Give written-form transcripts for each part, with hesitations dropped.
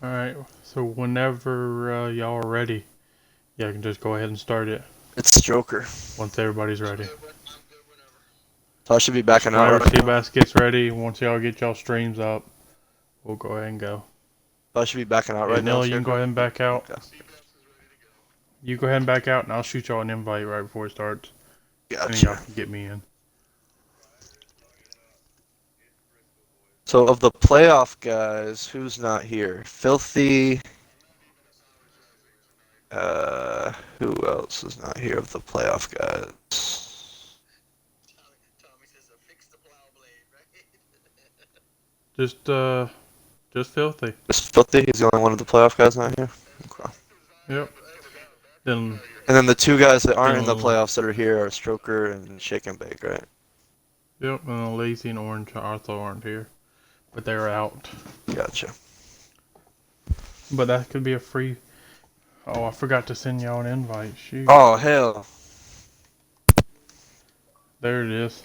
Alright, so whenever y'all are ready, yeah, I can just go ahead and start it It's Joker. once everybody's ready. So I should be Just backing out whenever right now. Seabass gets ready, once y'all get y'all streams up, we'll go ahead and go. So I should be backing out Yeah, right now, Nilla, you can go Scarecrow? ahead and back out. Okay. You go ahead and back out, and I'll shoot y'all an invite right before it starts. And then y'all Gotcha. can get me in. So of the playoff guys, who's not here? Filthy. Who else is not here of the playoff guys? Just filthy. Just Filthy. He's the only one of the playoff guys not here. Okay. Yep. Then, And then the two guys that aren't in the then, playoffs that are here are Stroker and Shake and Bake, right? yep, and Lazy and Orange also aren't here. But they're out. Gotcha. But that could be a free... Oh, I forgot to send y'all an invite. Shoot. Oh, hell. There it is.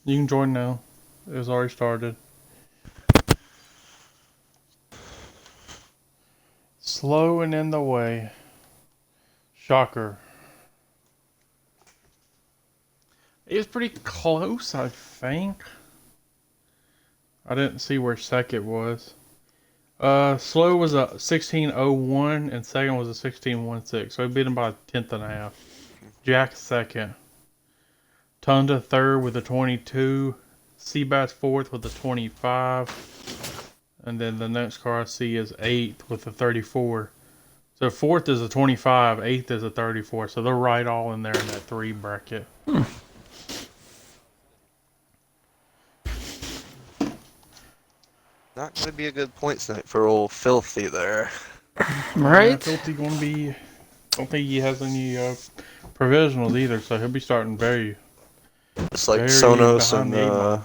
You can join now. It's already started. Slow and in the way. Shocker. It was pretty close, I think. I didn't see where second was. Slow was a 16:01 and second was a 16:16. So he beat him by a tenth and a half. Jack second. Tunda third with a 22. Seabass fourth with a 25. And then the next car I see is eighth with a 34. So fourth is a 25, eighth is a 34. So they're right all in there in that 3 bracket. Not going to be a good points night for old Filthy there. Right? Filthy gonna be. Don't think he has any provisionals either, so he'll be starting very, Just like very Sonos behind and the 8 ball.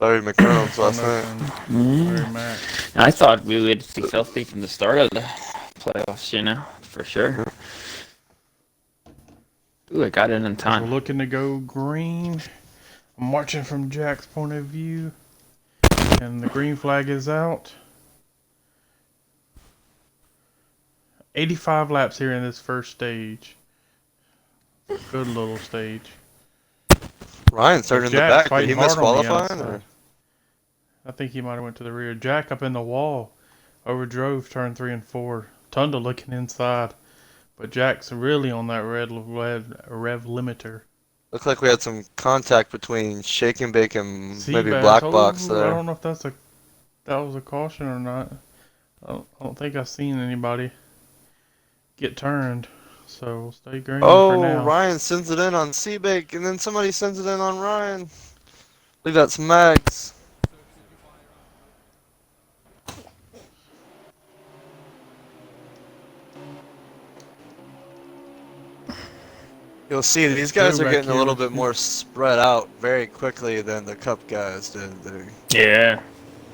Larry McReynolds last Sonos night. and Larry Mack. I thought we would see Filthy from the start of the playoffs, you know, for sure. Ooh, I got it in We're time. looking to go green. I'm watching from Jack's point of view, and the green flag is out. 85 laps here in this first stage. Good little stage. Ryan started in the Jack's back. Did fighting he miss hard on the qualifying? outside. I think he might have went to the rear. Jack up in the wall. Overdrove turn 3 and 4. Tunda looking inside. But Jack's really on that red rev limiter. Looked like we had some contact between Shake and Bake and maybe Seabass. Black Oh, Box I there. don't know if that was a caution or not. I don't think I've seen anybody get turned. So we'll stay green for now. Ryan sends it in on Seabake, and then somebody sends it in on Ryan. I believe that's Mags. You'll see these guys are getting a little bit more spread out very quickly than the Cup guys did. Yeah,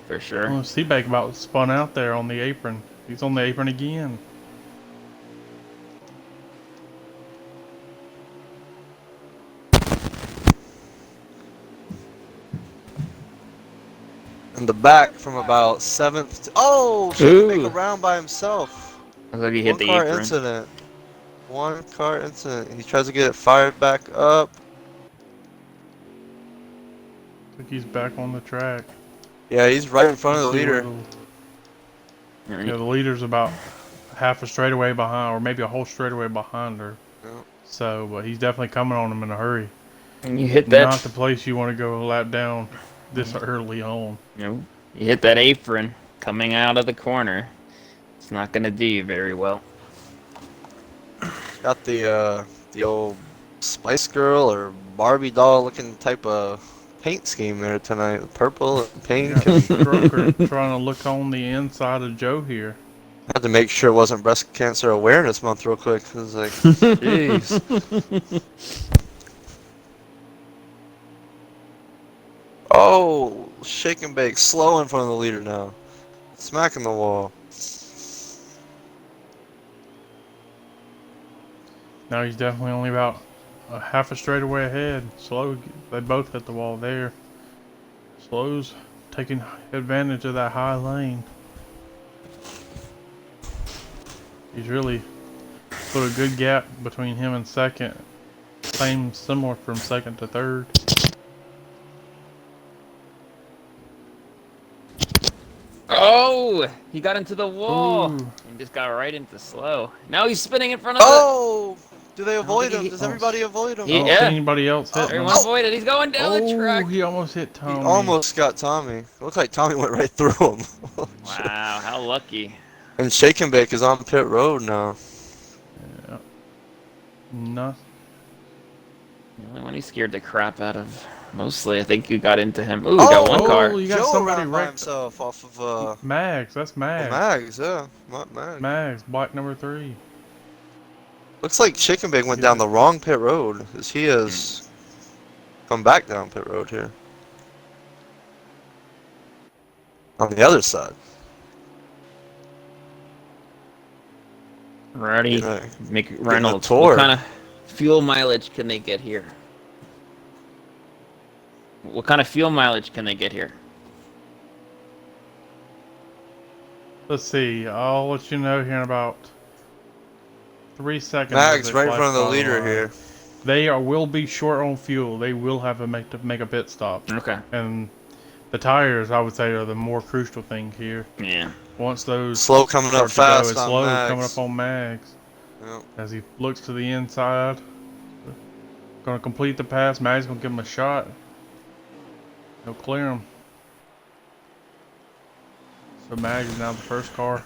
for sure. Well, Seabake about spun out there on the apron. He's on the apron again. In the back from about 7th. Oh, Shake and Bake around by himself. I thought he hit the One-car apron. incident. One-car incident. He tries to get it fired back up. I think he's back on the track. Yeah, he's right in front of the leader. Yeah, the leader's about half a straightaway behind, or maybe a whole straightaway behind her. Yep. So, but he's definitely coming on him in a hurry. And you hit that. Not the place you want to go a lap down this early on. You hit that apron coming out of the corner. It's not going to do you very well. Got the old Spice Girl or Barbie doll looking type of paint scheme there tonight. Purple and pink. Stroker trying to look on the inside of Joe here. I had to make sure it wasn't Breast Cancer Awareness Month real quick. I was like, jeez. Oh, Shake and Bake, slow in front of the leader now. Smacking the wall. Now he's definitely only about a half a straightaway ahead. Slow, they both hit the wall there. Slow's taking advantage of that high lane. He's really put a good gap between him and second. Similar from second to third. Oh, he got into the wall. Ooh. And just got right into slow. Now he's spinning in front of Oh! Do they I don't avoid think him? he- Does everybody avoid him? I don't see Yeah. anybody else hitting him. Everyone avoided. He's going down the Oh, track. he almost hit Tommy. He almost got Tommy. Looked like Tommy went right through him. Wow, how lucky. And Shake and Bake is on pit road now. Yeah. No. The only one he scared the crap out of. Mostly, I think you got into him. Ooh, got one car. You got Joe somebody ran by wrecked. himself off of Mags, that's Mags. Mags, yeah, not Mags. Mags, block number 3. Looks like Chicken Bake went down the wrong pit road, as he has come back down pit road here. On the other side. Ready? Yeah. Mick Reynolds. tour. What kind of fuel mileage can they get here? What kind of fuel mileage can they get here? Let's see. I'll let you know here in about 3 seconds. Mags right in front of the leader here. They will be short on fuel. They will have to make a pit stop. Okay. And the tires, I would say, are the more crucial thing here. Yeah. Once those Slow coming up start to go, fast it's on slow Mags. coming up on Mags. Yep. As he looks to the inside, gonna complete the pass. Mags gonna give him a shot. He'll clear him. So Mags is now the first car.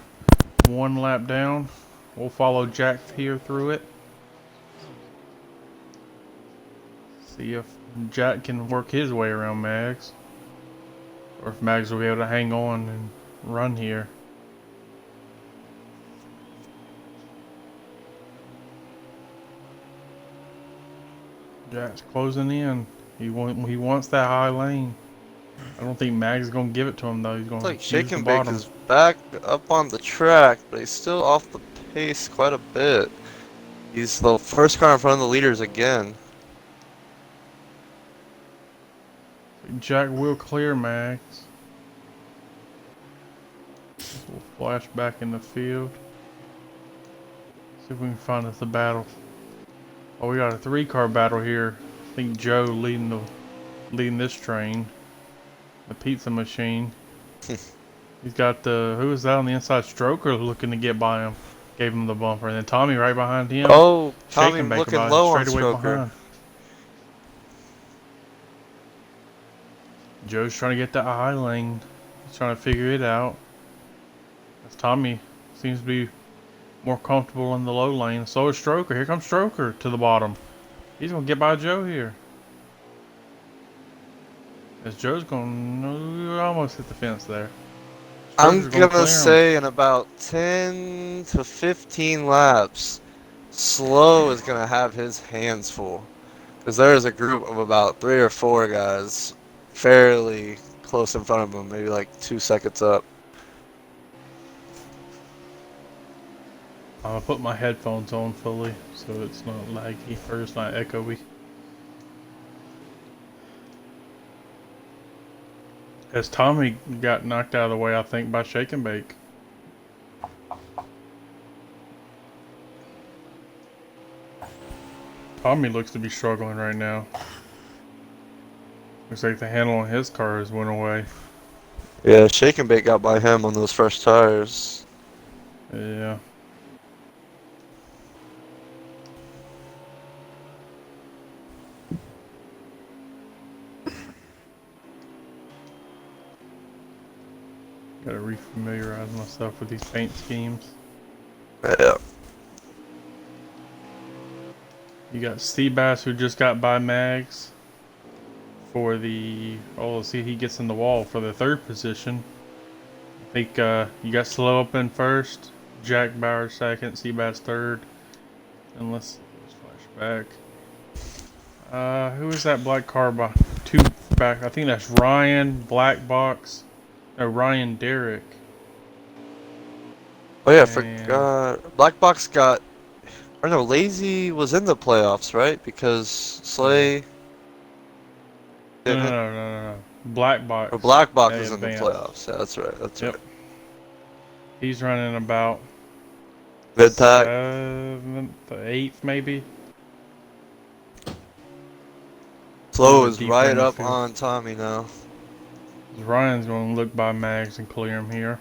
1 lap down. We'll follow Jack here through it. See if Jack can work his way around Mags. Or if Mags will be able to hang on and run here. Jack's closing in. He wants that high lane. I don't think Mags is gonna give it to him though. He's gonna Looks like use Shake the and Bake bottom. is back up on the track, but he's still off the pace quite a bit. He's the first car in front of the leaders again. Jack will clear Mags. We'll flash back in the field. See if we can find us a battle. Oh, we got a 3-car battle here. I think Joe leading this train. The pizza machine. He's got who is that on the inside? Stroker looking to get by him. Gave him the bumper. And then Tommy right behind him. Oh, Tommy Shaking Baker looking by low on straight away Stroker. behind. Joe's trying to get that high lane. He's trying to figure it out. As Tommy seems to be more comfortable in the low lane. So is Stroker. Here comes Stroker to the bottom. He's going to get by Joe here. As Joe's going to almost hit the fence there. I'm Stroker's gonna clear him. say in about 10 to 15 laps, Slow is gonna have his hands full. Because there's a group of about 3 or 4 guys fairly close in front of him, maybe like 2 seconds up. I'll put my headphones on fully so it's not laggy or it's not echoey. As Tommy got knocked out of the way, I think, by Shake and Bake. Tommy looks to be struggling right now. Looks like the handle on his car has went away. Yeah, Shake and Bake got by him on those fresh tires. Yeah. Gotta refamiliarize myself with these paint schemes. Yeah. You got Seabass who just got by Mags for the, oh, let's see, he gets in the wall for the 3rd position. I think you got Slow up in 1st, Jack Bauer 2nd, Seabass 3rd. And let's flash back. Who is that black car by 2 back? I think that's Ryan, Black Box. No, Ryan Derrick. Oh yeah, I And- forgot. Black Box got, or no, Lazy was in the playoffs, right? Because Slay No, didn't. Black Box. Or Black Box they is in the advanced. playoffs. Yeah, that's right. That's Yep. right. He's running about Mid pack. 7th, 8th maybe. Slow Little is bit deeper right in the up field. on Tommy now. Ryan's going to look by Mags and clear him here.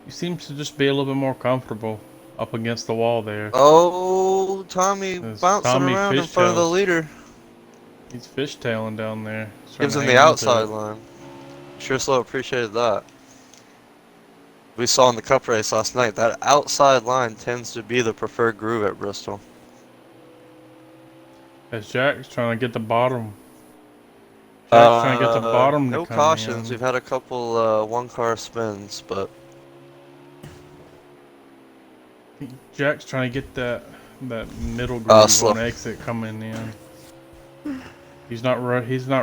He seems to just be a little bit more comfortable up against the wall there. Oh, Tommy As bouncing Tommy around in front of the fishtails. leader. He's fishtailing down there. He's trying Gives to him hang the on to outside it. line. Sure Slow appreciated that. We saw in the cup race last night, that outside line tends to be the preferred groove at Bristol. As Jack's trying to get the bottom. Jack's trying to get the bottom to No come cautions. in. We've had a couple one-car spins, but Jack's trying to get that middle groove Slow. on exit coming in. He's not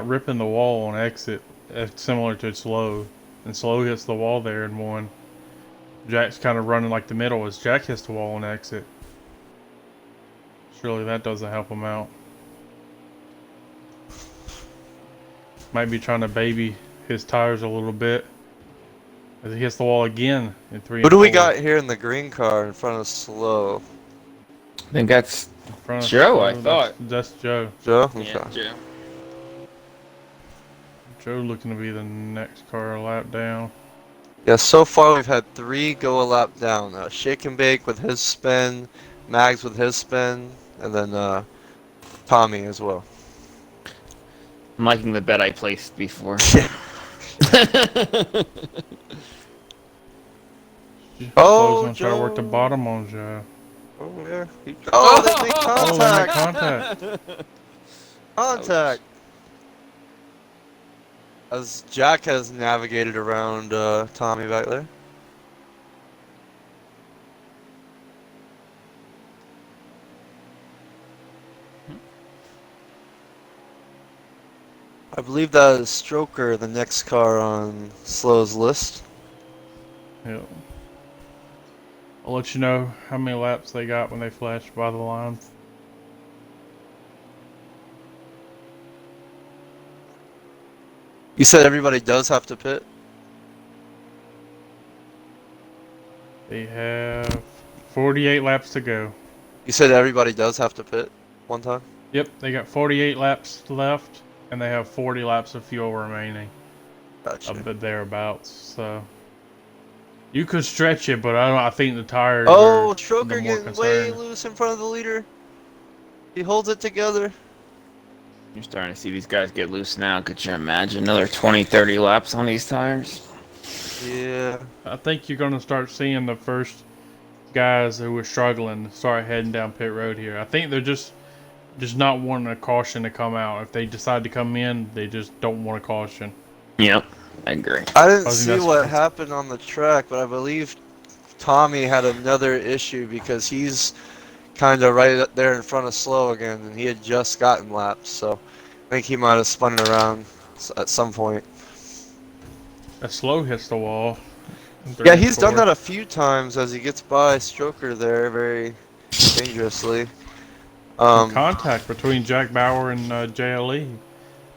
ripping the wall on exit, similar to Slow. And Slow hits the wall there in one. Jack's kind of running like the middle as Jack hits the wall on exit. Surely that doesn't help him out. Might be trying to baby his tires a little bit as he hits the wall again in 3 Who and do we 4. got here in the green car in front of Slow? I think that's In front of Joe, Slow, I thought. That's Joe. Joe? yeah, Okay. Joe. Joe looking to be the next car a lap down. Yeah, so far we've had 3 go a lap down. Shake and Bake with his spin, Mags with his spin, and then Tommy as well. I'm liking the bet I placed before. Oh, Slow's gonna try to work the Joe. bottom on Joe. Oh, yeah. Oh, they made Oh, they make contact! contact. Contact! As Jack has navigated around Tommy back there. I believe that is Stroker, the next car on Slow's list. Yep. I'll let you know how many laps they got when they flash by the line. You said everybody does have to pit? They have 48 laps to go. You said everybody does have to pit one time? Yep, they got 48 laps left, and they have 40 laps of fuel remaining. Gotcha. Up thereabouts. So you could stretch it, but I think the tires. Oh, are Stroker the more getting way concerning. loose in front of the leader. He holds it together. You're starting to see these guys get loose now. Could you imagine another 20, 30 laps on these tires? Yeah. I think you're gonna start seeing the first guys who were struggling start heading down pit road here. I think they're just not wanting a caution to come out. If they decide to come in, they just don't want a caution. Yep, I agree. I didn't I think see that's- what happened on the track, but I believe Tommy had another issue because he's kind of right up there in front of Slow again, and he had just gotten lapped, so I think he might have spun it around at some point. A Slow hits the wall. Yeah, he's done that a few times as he gets by Stroker there very dangerously. Contact between Jack Bauer and JLE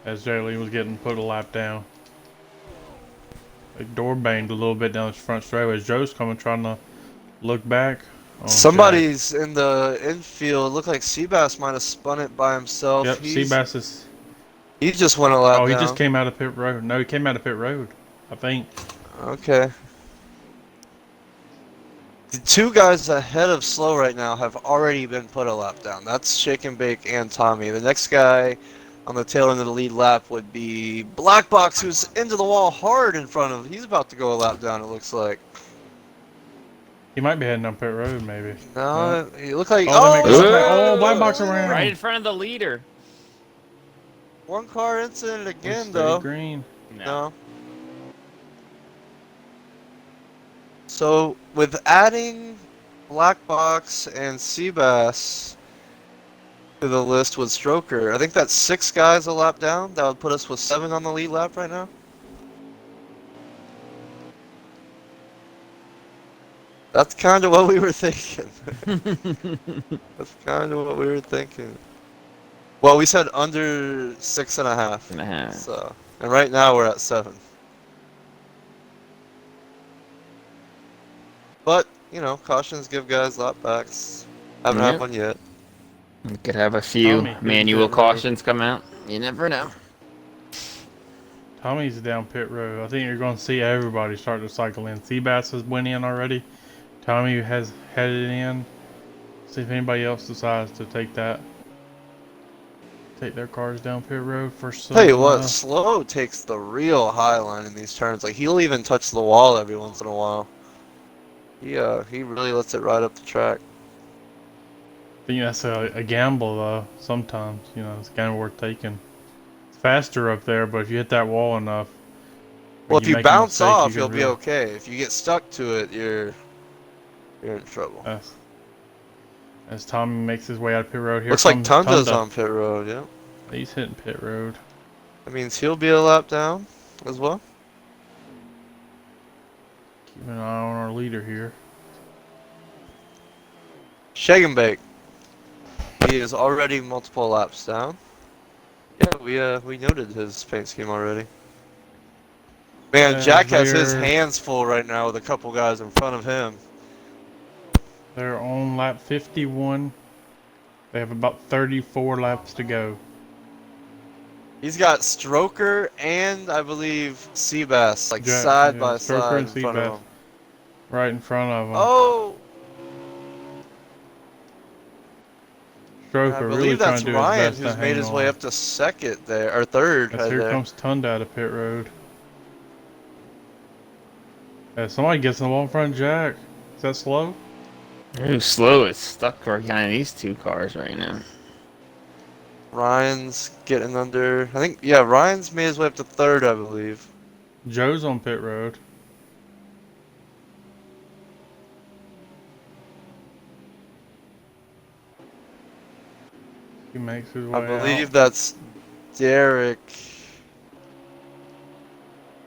as JLE was getting put a lap down. They door banged a little bit down the front straightaway as Joe's coming trying to look back. Somebody's in the infield. Looked like Seabass might have spun it by himself. Yep, Seabass is. He just went a lap down. Oh, he just came out of pit road. No, he came out of pit road, I think. Okay. The 2 guys ahead of Slow right now have already been put a lap down. That's Shake and Bake and Tommy. The next guy on the tail end of the lead lap would be Black Box, who's into the wall hard in front of. He's about to go a lap down, it looks like. He might be heading down pit road, maybe. No, he looked like. Oh, they make contact. Oh, Oh, Black Box around. Right in front of the leader. One car incident again, Steady though. green. No. So, with adding Black Box and Seabass to the list with Stroker, I think that's 6 guys a lap down. That would put us with 7 on the lead lap right now. That's kind of what we were thinking. That's kind of what we were thinking. Well, we said under 6.5. And a half. So, and right now we're at 7. But, you know, cautions give guys lap backs. Haven't had Yep. one yet. We could have a few Tommy, manual pit road. cautions come out. You never know. Tommy's down pit road. I think you're going to see everybody start to cycle in. Seabass has went in already. Tommy has headed in. See if anybody else decides to take their cars down pit road for some. Tell you what, Slow takes the real high line in these turns. Like, he'll even touch the wall every once in a while. He really lets it ride up the track. I think that's a gamble though. Sometimes, you know, it's a gamble worth taking. It's faster up there, but if you hit that wall enough, Well, if you make a bounce mistake, off, you you'll can be really- okay. If you get stuck to it, you're in trouble. As Tommy makes his way out of pit road here. Looks like comes Tunda's Tunda. on pit road, yeah. He's hitting pit road. That means he'll be a lap down as well. Keep an eye on our leader here. Shake and bake. He is already multiple laps down. Yeah, we noted his paint scheme already. Man, Yeah, Jack has his they're- hands full right now with a couple guys in front of him. They're on lap 51. They have about 34 laps to go. He's got Stroker and I believe Seabass like Jack, side yeah, by Stroker side in and front of Seabass. him. Right in front of him. Oh, Stroker I really believe trying that's to do Ryan his best who's to made hang his way on. up to second there, or third As right here there. comes Tunda out of pit road. Somebody gets in the wall in front of Jack. Is that slow? Ooh, Slow is stuck behind these two cars right now. Ryan's getting under. I think Ryan's made his way up to third, I believe. Joe's on pit road. He makes his way I believe out. that's Derek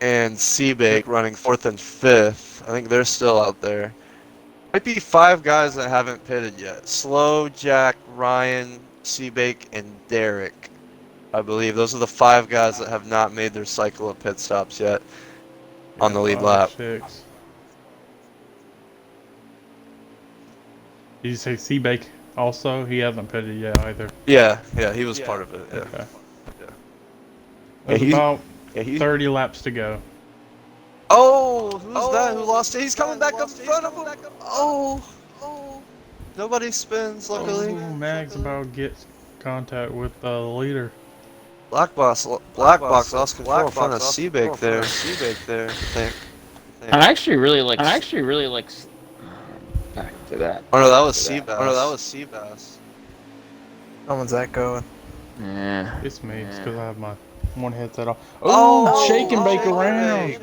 and Seabake running 4th and 5th. I think they're still out there. Might be 5 guys that haven't pitted yet. Slow, Jack, Ryan, Seabake, and Derek. I believe those are the 5 guys that have not made their cycle of pit stops yet on the lead 5 lap. or 6. Did you say Seabake also? He hasn't pitted yet either. Yeah, he was part of it. Yeah. Okay. Yeah, There's he- about he. 30 laps to go. Oh, who's that? Who lost it? He's coming back up in front of him. Oh. Nobody spins, luckily. Oh, Mag's about to get contact with the leader. Black box lost control in front of Seabake there. I think. I actually really like. Back to that. Oh no, that was Seabass. Someone's echoing. Yeah. It's me. It's Yeah. because I have my one headset off. Oh, shake and bake around.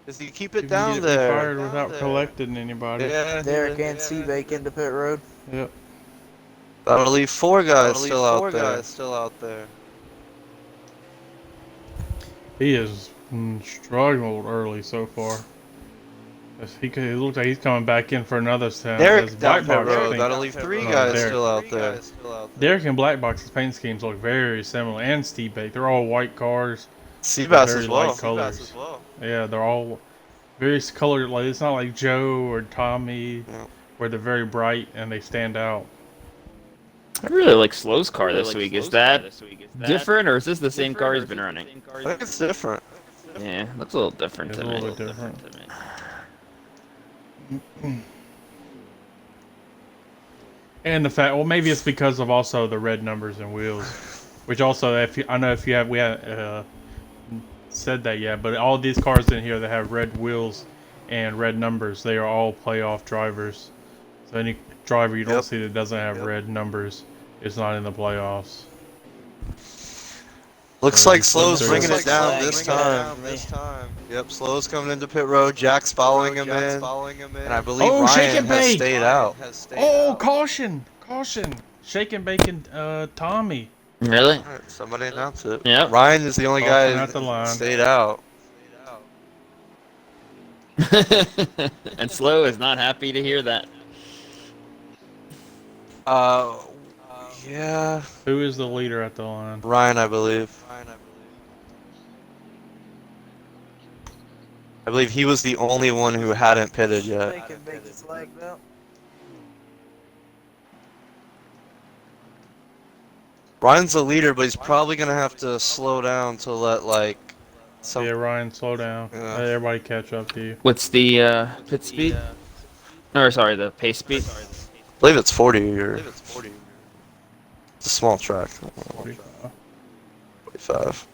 Does he keep You it can down get there? fired without collecting anybody. Yeah. Derek and Seabake into pit road. Yep. That'll leave 4 guys still out there. He has struggled early so far. It looks like he's coming back in for another set. Derek down pit Black Box, I road. think- That'll leave 3 Oh, guys Derek. still out there. Derek and Black Box's paint schemes look very similar, and Steve Bake. They're all white cars. Seabass very as well. light colors. Yeah, they're all very colored. Like it's not like Joe or Tommy, Yeah. where they're very bright and they stand out. I really like Slow's car this week. Is that different, or is this the same car he's been running? I think it's different. Yeah, looks a little different It's to a me. little bit different. And the fact, well, maybe it's because of also the red numbers and wheels, which also, I know if you have, we haven't said that yet, but all these cars in here that have red wheels and red numbers, they are all playoff drivers. So any driver you don't Yep. see that doesn't have red numbers is not in the playoffs. Looks So like he's Slow's closer. bringing it Looks down like this bringing it time. down. Yep, Slow's coming into pit road. Jack's following him in. And I believe Oh, shake Ryan and has bake! stayed out. Oh, caution! Caution! Shake and bake and Tommy. Really? Alright, somebody announce it. Yep. Ryan is the only Caution guy at the that line. stayed out. And Slow is not happy to hear that. Uh, yeah, Who is the leader at the line? Ryan, I believe. I believe he was the only one who hadn't pitted yet. They can make his leg out. Ryan's the leader, but he's probably gonna have to slow down to let like some. Yeah, Ryan, slow down. Yeah. Let everybody catch up to you. What's the pit speed? Or sorry, the pace speed? I believe it's 40 or it's a small track. 45. 45.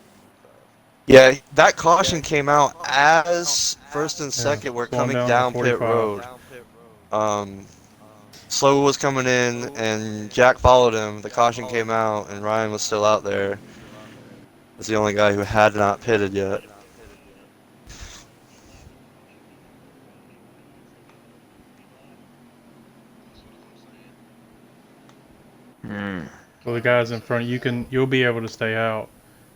Yeah, that caution came out as first and second were slowing coming down down to pit 45. road. Slow was coming in and Jack followed him. The caution came out and Ryan was still out there. Was the only guy who had not pitted yet. Hmm. So the guys in front, you'll be able to stay out,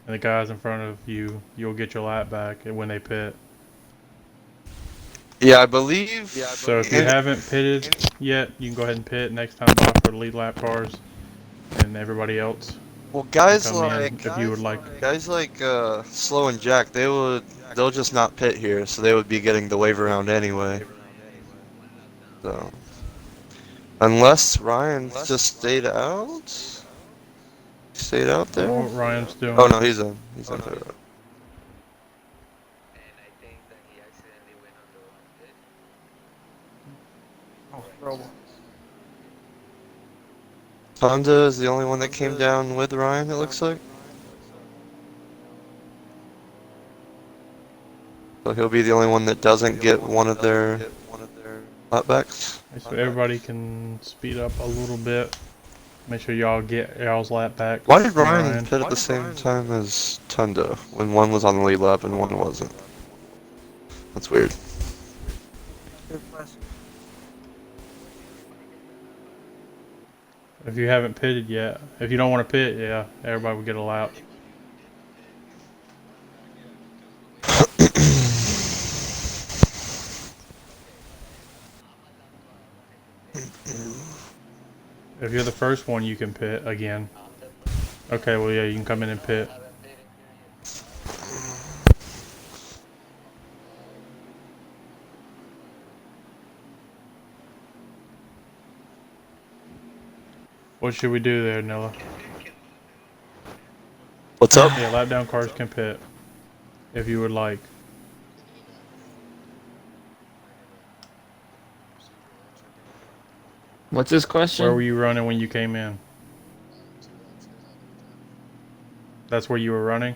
and the guys in front of you, you'll get your lap back when they pit. Yeah, I believe. So if you haven't pitted yet, you can go ahead and pit next time off for the lead lap cars, and everybody else Well, can guys come in like if you would like. Slow and Jack, they'll just not pit here, so they would be getting the wave around anyway. So unless Ryan just stayed out, What there. Ryan's doing. Oh no, he's in. He's in pit road. Oh, trouble. Honda is the only one that came down with Ryan. It looks like. So he'll be the only one that doesn't get one of their lapbacks. So everybody can speed up a little bit. Make sure y'all get y'all's lap back. Why did from Ryan pit at the same time as Tunda when one was on the lead lap and one wasn't? That's weird. Good question. If you haven't pitted yet, if you don't want to pit, yeah, everybody will get a lap. If you're the first one, you can pit again. Okay, well, yeah, you can come in and pit. What should we do there, Nilla? What's up? Yeah, lap down cars can pit. If you would like. What's his question? Where were you running when you came in? That's where you were running?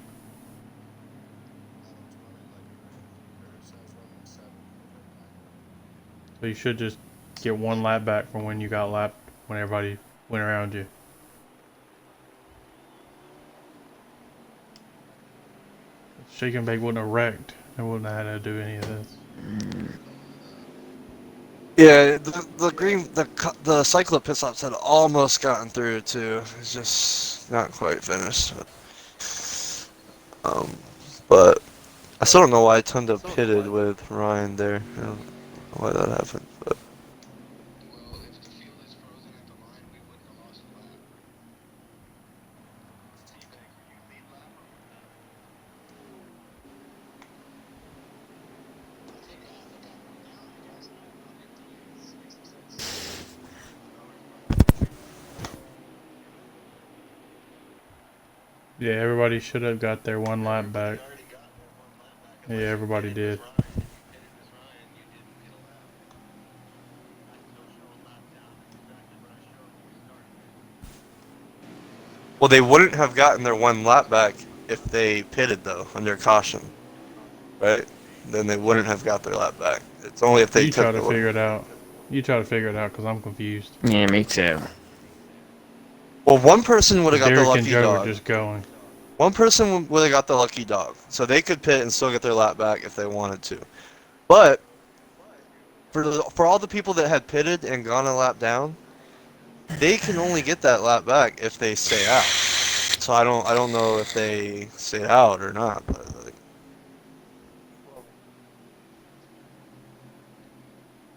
So you should just get one lap back from when you got lapped when everybody went around you. Shake and Bake wouldn't have wrecked. It wouldn't have had to do any of this. Yeah, the cyclo pit stops had almost gotten through too. It's just not quite finished. But I still don't know why Tunda pitted with Ryan there. I don't know why that happened. But Yeah, everybody should have got their one lap back. Yeah, everybody did. well, they wouldn't have gotten their one lap back if they pitted though under caution, right? Then they wouldn't have got their lap back. It's only if they You took try to the figure it out. You try to figure it out because I'm confused. Yeah, me too. Well, one person would have got the Derek and lucky Joe were dog. just going. One person would have got the lucky dog, so they could pit and still get their lap back if they wanted to. But for all the people that had pitted and gone a lap down, they can only get that lap back if they stay out. So I don't know if they stayed out or not. But like,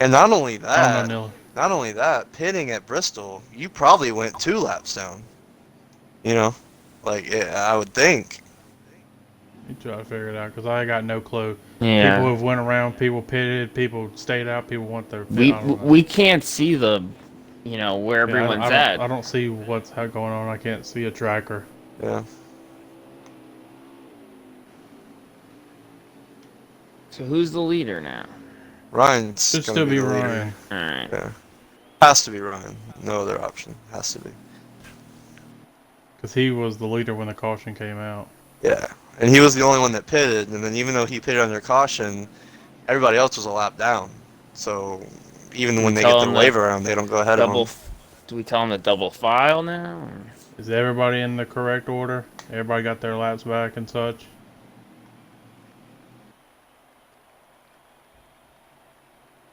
And not only I don't that, know, Neil. not only that, pitting at Bristol, you probably went 2 laps down. You know, like I would think. You try to figure it out because I got no clue. Yeah. People have went around, people pitted, people stayed out, people want their fit. We I don't know. we can't see the, where Yeah, everyone's I at. don't see what's going on. I can't see a tracker. Yeah. So who's the leader now? Ryan's Should gonna still be be the leader. Ryan. All right. Yeah. Has to be Ryan. No other option. Has to be. Because he was the leader when the caution came out. Yeah. And he was the only one that pitted, and then even though he pitted under caution, everybody else was a lap down. So even Do when we they tell get him their to wave around, they don't go ahead of double? him. Do we tell him to double file now? Or? Is everybody in the correct order? Everybody got their laps back and such?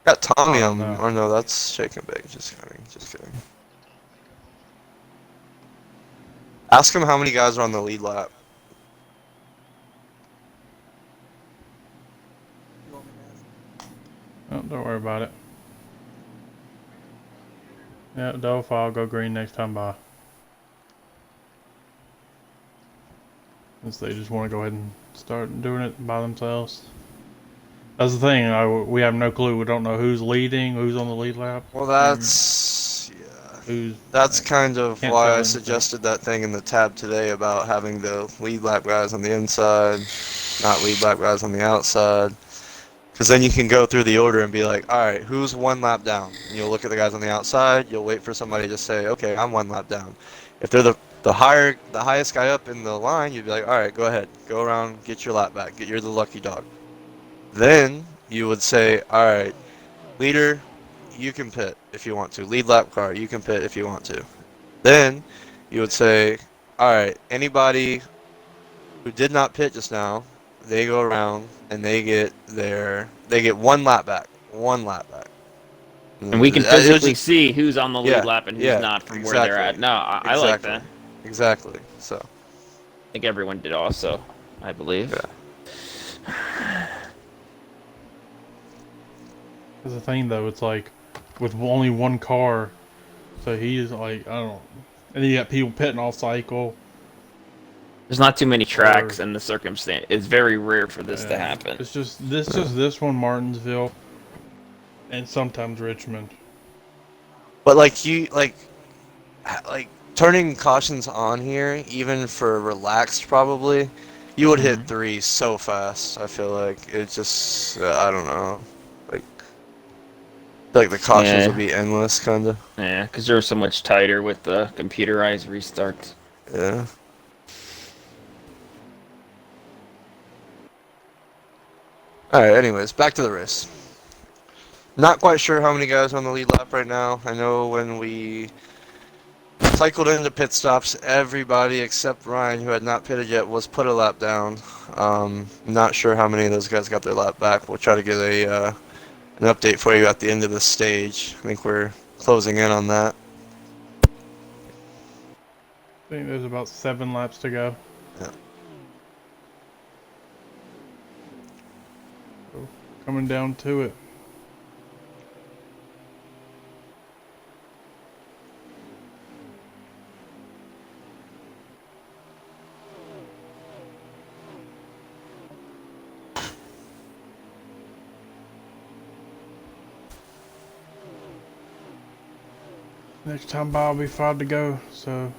Got Tommy Oh, on. no. Or no, that's Shake and Bake. Just kidding. Just kidding. Ask him how many guys are on the lead lap. You want me to ask? Oh, don't worry about it. Yeah, double file, go green next time by. Since they just want to go ahead and start doing it by themselves. That's the thing. We have no clue. We don't know who's leading, who's on the lead lap. Well, that's yeah. Who's That's kind of Can't why tell I anything. suggested that thing in the tab today about having the lead lap guys on the inside, not lead lap guys on the outside. Because then you can go through the order and be like, all right, who's 1 lap down? And you'll look at the guys on the outside. You'll wait for somebody to say, okay, I'm 1 lap down. If they're the highest guy up in the line, you'd be like, all right, go ahead, go around, get your lap back, you're the lucky dog. Then you would say, all right, leader, you can pit if you want to. Lead lap car, you can pit if you want to. Then you would say, all right, anybody who did not pit just now, they go around and they get 1 lap back. 1 lap back. And we can It was physically just- see who's on the lead Yeah, lap and who's yeah, not from where they're at. exactly. No, I like that. Exactly. So. I think everyone did also, I believe. Yeah. That's the thing though, it's like with only one car, so he's like, I don't know. And then you got people pitting off cycle. There's not too many tracks in the circumstance. It's very rare for this to happen. It's just this one, Martinsville, and sometimes Richmond. But like turning cautions on here, even for relaxed probably, you would hit 3 so fast. I feel like it just I don't know, like the cautions would be endless, kind of. Yeah, because they're so much tighter with the computerized restarts. Yeah. All right. Anyways, back to the race. Not quite sure how many guys are on the lead lap right now. I know when we cycled into pit stops, everybody except Ryan, who had not pitted yet, was put a lap down. Not sure how many of those guys got their lap back. We'll try to get an update for you at the end of the stage. I think we're closing in on that. I think there's about 7 laps to go. Yeah. So, coming down to it. Next time by will be 5 to go, so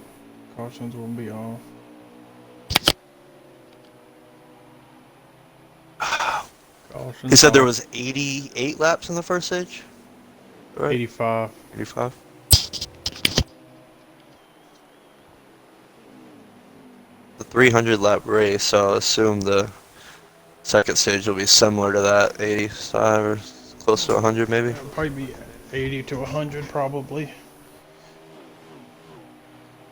cautions won't be off. Cautions He said there off. was 88 laps in the first stage? Right? 85. 85? The 300 lap race, so I'll assume the second stage will be similar to that, 85 or close to 100 maybe? It'll probably be 80 to 100 probably.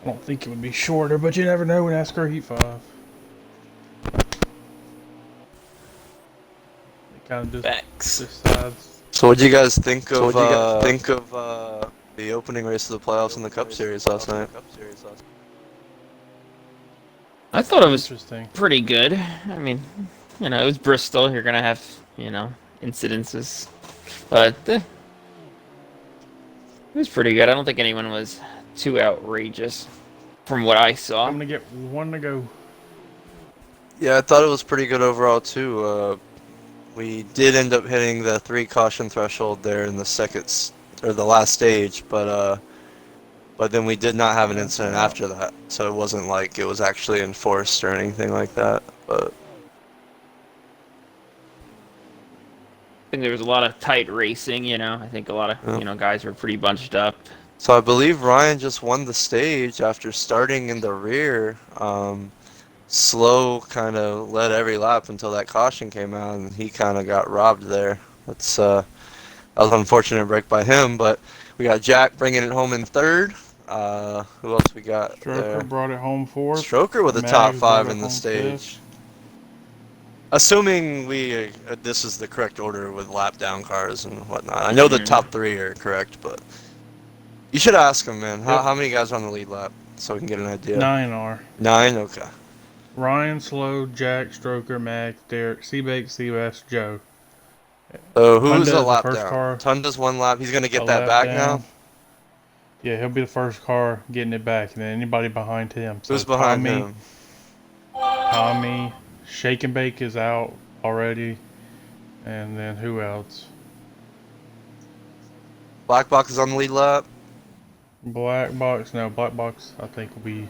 I don't think it would be shorter, but you never know with NASCAR Heat 5. It kind of just decides. So what do you guys think of the opening race of the playoffs in the Cup Series last night? I thought it was Interesting. pretty good. I mean, it was Bristol. You're gonna have, incidences, but It was pretty good. I don't think anyone was too outrageous from what I saw. I'm gonna get one to go. Yeah, I thought it was pretty good overall too. We did end up hitting the 3 caution threshold there in the or the last stage, but then we did not have an incident after that, so it wasn't like it was actually enforced or anything like that. But I think there was a lot of tight racing, you know. I think a lot of, Yeah. guys were pretty bunched up. so I believe Ryan just won the stage after starting in the rear. Slow kind of led every lap until that caution came out, and he kind of got robbed there. That was an unfortunate break by him, but we got Jack bringing it home in third. Who else we got there? Stroker brought it home fourth. Stroker with a Mags top brought 5 it in the home stage. fifth. Assuming this is the correct order with lap down cars and whatnot. I know the top 3 are correct, but you should ask him, man. How many guys are on the lead lap so we can get an idea? 9 are. 9? Okay. Ryan, Slow, Jack, Stroker, Max, Derek, Seabake, Seabass, Joe. So who's Tunda's a lap the first down? car. Tunda's 1 lap. He's gonna get A that lap back down. now. Yeah, he'll be the first car getting it back, and then anybody behind him. So Who's behind Tommy, him? Tommy, Shake and Bake is out already, and then who else? Black Box is on the lead lap. Black Box, no, Black Box I think will be,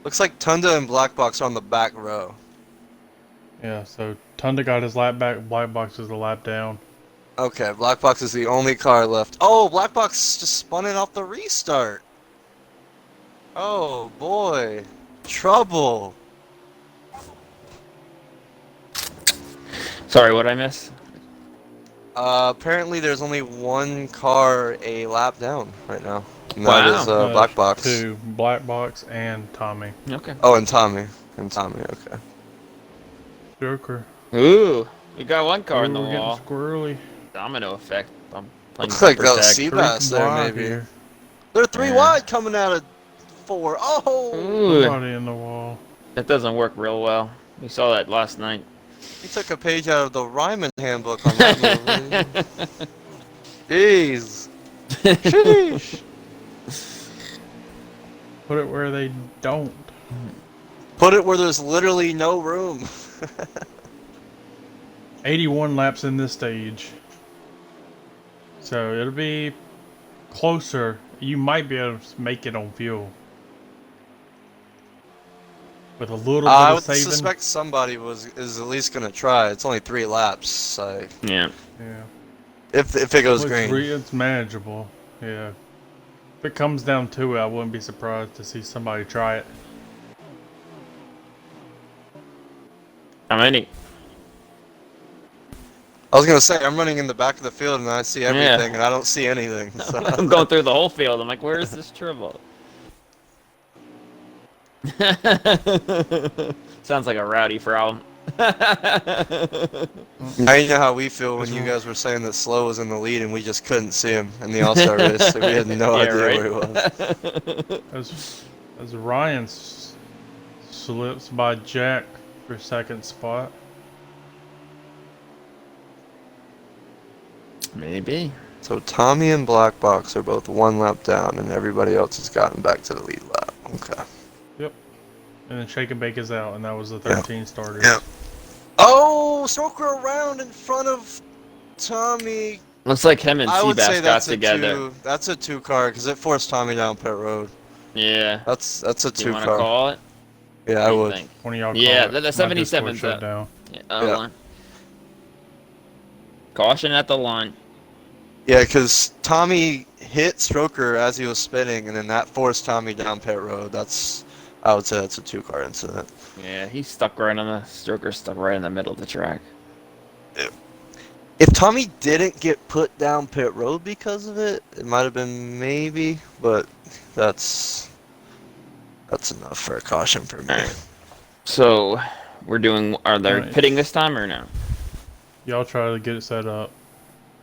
Looks like Tunda and Black Box are on the back row. yeah, so Tunda got his lap back, Black Box is the lap down. Okay, Black Box is the only car left. Oh, Black Box just spun it off the restart. Oh boy, trouble. Sorry, what I miss? Apparently there's only 1 car a lap down right now. And Wow. that is Black Box. 2, Black Box and Tommy. Okay. Oh, and Tommy. Okay. Joker. Ooh, we got 1 car in the Ooh, we're wall. getting squirrely. Domino effect. I'm playing Looks like bumper that tag. Seabass there, wide maybe. here. They're 3 Yeah. wide coming out of 4. Oh! Ooh, Somebody in the wall. that doesn't work real well. We saw that last night. He took a page out of the Ryman handbook on that move. Jeez. Sheesh. Put it where they don't. Put it where there's literally no room. 81 laps in this stage. So it'll be closer. You might be able to make it on fuel. With a little bit I of would saving. suspect somebody is at least gonna try. It's only 3 laps. Like, Yeah. Yeah. if it goes Well, green. it's manageable. Yeah. If it comes down to it, I wouldn't be surprised to see somebody try it. How many? I was gonna say I'm running in the back of the field and I see everything and I don't see anything. So. I'm going through the whole field. I'm like, where is this triple? Sounds like a rowdy problem. Now you know how we feel when you guys were saying that Slow was in the lead and we just couldn't see him in the All-Star race. Like, we had no Yeah, idea right? where he was. As Ryan slips by Jack for second spot. Maybe. So Tommy and Black Box are both 1 lap down and everybody else has gotten back to the lead lap. Okay. Yep. And then Shake and Bake is out, and that was the 13 starters. Yep. Oh, Stroker around in front of Tommy. Looks like him and I would say Seabass got that's together. That's a 2 car because it forced Tommy down pit road. Yeah. That's a Do 2 you want to car. call it? Yeah, What I do you would. think? One of y'all Yeah, call it. the My 77's Discord shut up. down. Yeah, Yeah. line. Caution at the line. Yeah, because Tommy hit Stroker as he was spinning, and then that forced Tommy down pit road. I would say that's a 2 car incident. Yeah, he's stuck right on the Stroker, stuck right in the middle of the track. If Tommy didn't get put down pit road because of it, it might have been maybe, but that's enough for a caution for me. Alright. So, are they Alright. pitting this time or no? Y'all try to get it set up.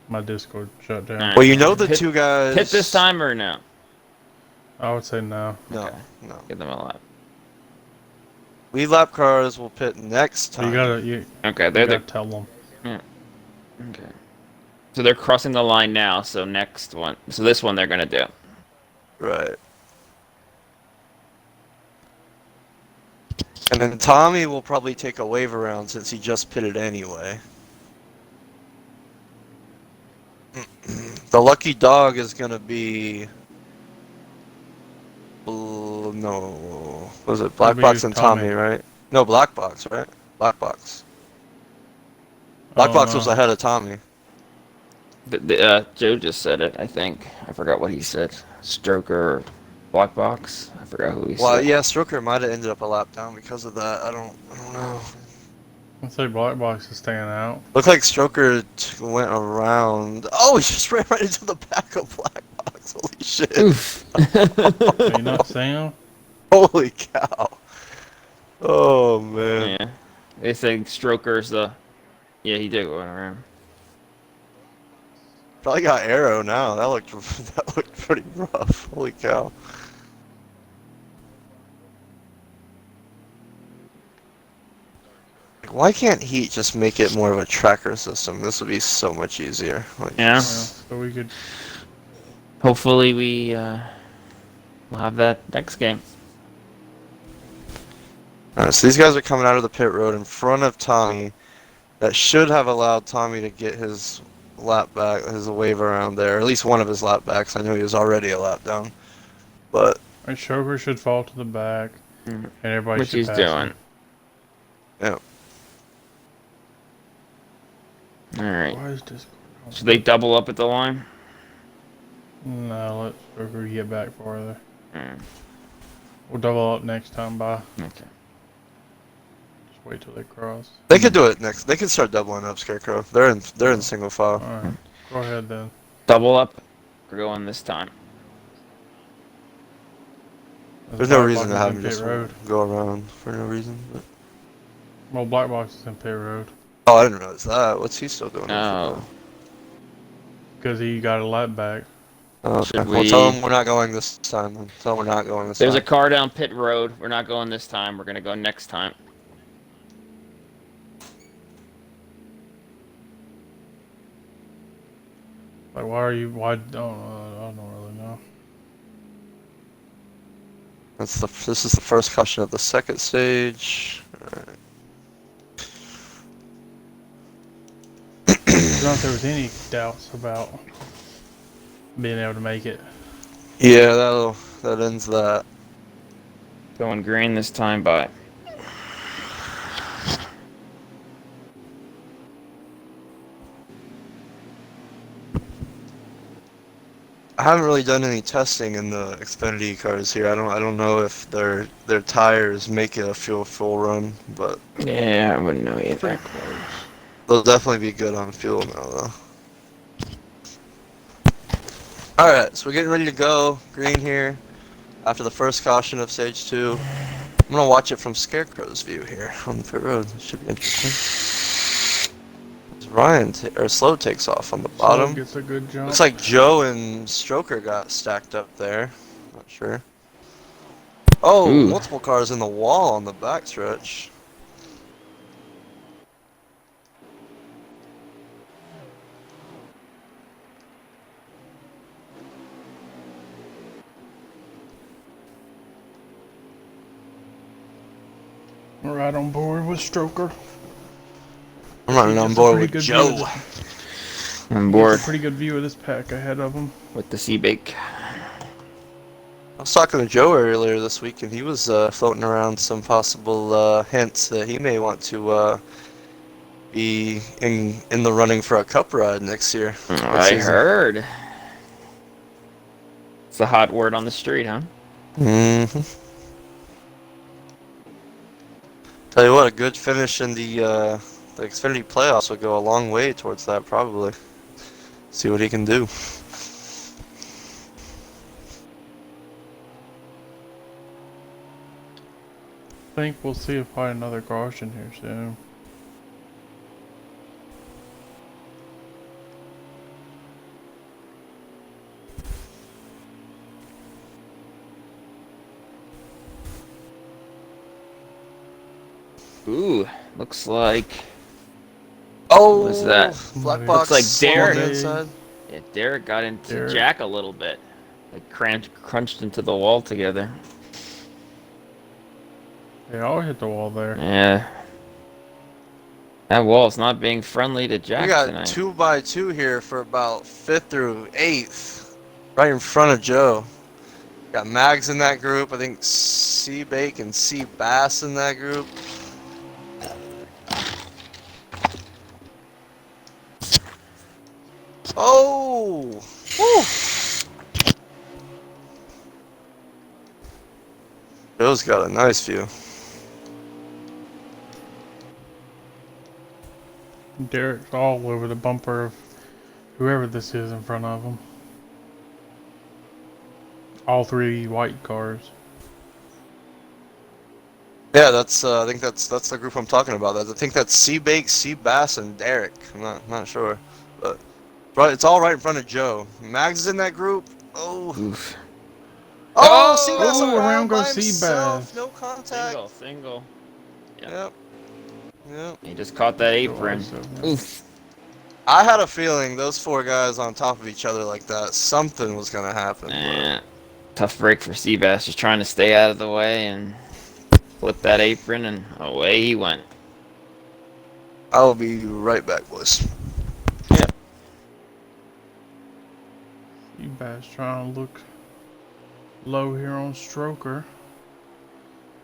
My Discord shut down. Alright. Well, you know the Pit- 2 guys. Pit this time or no? I would say no. No, Okay. no. Give them a lap. Lead lap cars will pit next time. You Okay, gotta they're tell them. Okay. So they're crossing the line now. So next one. So this one they're gonna do. Right. And then Tommy will probably take a wave around since he just pitted anyway. The lucky dog is gonna be. No. Was it Black It'll Box be and Tommy, Tommy. right? No, Black Box, right? Black Box. I Black don't Box was know. ahead of Tommy. Joe just said it. I think I forgot what he said. Stroker, or Black Box. I forgot who he Well, said. yeah, Stroker might have ended up a lap down because of that. I don't know. I'd say Black Box is staying out. Looked like Stroker went around. Oh, he just ran right into the back of Black Box. Holy shit. Oof. Are you not seeing him? Holy cow. Oh, man. Yeah. They say Stroker's the. Yeah, he did go around. Probably got arrow now. That looked pretty rough. Holy cow. Why can't Heat just make it more of a tracker system? This would be so much easier. Like, Yeah. Yeah, so we could. Hopefully we will have that next game. Alright, so these guys are coming out of the pit road in front of Tommy. That should have allowed Tommy to get his lap back, his wave around there. At least one of his lap backs. I know he was already a lap down. But, And Shoker should fall to the back, Mhm. and everybody Which should he's pass doing. him. yeah. Alright. Why is this? Should they double up at the line? No, let Shoker get back farther. Mm, We'll double up next time. Bye. okay. Just wait till they cross. They could do it next. They could start doubling up Scarecrow. They're in single file. All right, go ahead then. Double up. We're going this time. There's no Black reason Box to is have in him pit just road. go around for no reason. But... Well, Black Box is in pit road Oh, I didn't realize that. What's he still doing? Oh. because he got a lap back. Oh, okay. Should Well, tell we- him we're not going this time. Then. Tell him we're not going this There's a time. car down pit road. We're not going this time. We're gonna go next time. Like, why are you? Why? I don't really know. This is the first caution of the second stage. Alright. I don't know if there was any doubts about being able to make it. Yeah, that ends that. Going green this time, bye. I haven't really done any testing in the Xfinity cars here. I don't know if their tires make it a full run, but Yeah, I wouldn't know either. Pretty close. they'll definitely be good on fuel now, though. All right, so we're getting ready to go green here after the first caution of stage 2. I'm gonna watch it from Scarecrow's view here on the pit road. It should be interesting. Ryan Slow takes off on the bottom. Slow gets a good jump. Looks like Joe and Stroker got stacked up there. Not sure. Oh, Ooh. multiple cars in the wall on the backstretch. We're right on board with Stroker. I'm not even He on gets a board pretty with good view of Joe. this- On He board gets a pretty good view of this pack ahead of him. with the Seabake. I was talking to Joe earlier this week, and he was floating around some possible hints that he may want to be in the running for a cup ride next year. I heard. It's the hot word on the street, huh? Mm-hmm. Tell you what, a good finish in the Xfinity playoffs would go a long way towards that, probably. See what he can do. I think we'll see if probably another caution here soon. Ooh, looks like. Oh, What was that? black Somebody- box Looks like swung on the Derek. inside. Yeah, Derek got into Derek. Jack a little bit. They crunched into the wall together. They all hit the wall there. Yeah. That wall's not being friendly to We Jack got tonight. 2x2 here for about 5th through 8th. Right in front of Joe. Got Mags in that group. I think C Bake and C Bass in that group. Oh! Woo! Joe's got a nice view. Derek's all over the bumper of whoever this is in front of him. All three white cars. Yeah, that's I think that's the group I'm talking about. I think that's C Bake, C Bass, and Derek. I'm not sure, but right, it's all right in front of Joe. Mags is in that group. Oh, Oof. oh, C Bass Oh, around around by goes himself. Seabass. No contact. Single. Yep. Yep. He just caught that Go apron. ISO now. Oof. I had a feeling those 4 guys on top of each other like that, something was gonna happen. Nah. Tough break for Seabass, just trying to stay out of the way and flip that apron, and away he went. But I will be right back, boys. Seabass trying to look low here on Stroker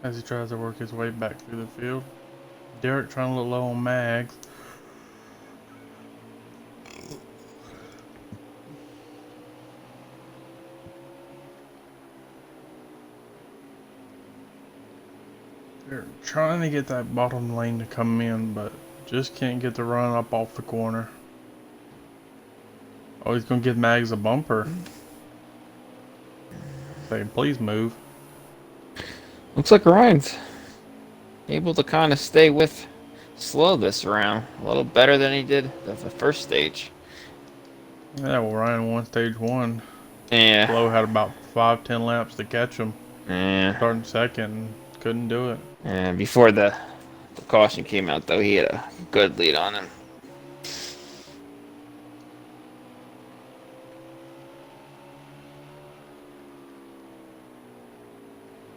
as he tries to work his way back through the field. Derek trying to look low on Mags. They're trying to get that bottom lane to come in, but just can't get the run up off the corner. Oh, he's gonna give Mags a bumper. Say, please move. Looks like Ryan's able to kind of stay with slow this round. A little better than he did the first stage. Yeah, well, Ryan won stage 1. Yeah. Flo had about 5-10 laps to catch him. Yeah. Starting second, couldn't do it. And before the caution came out, though, he had a good lead on him.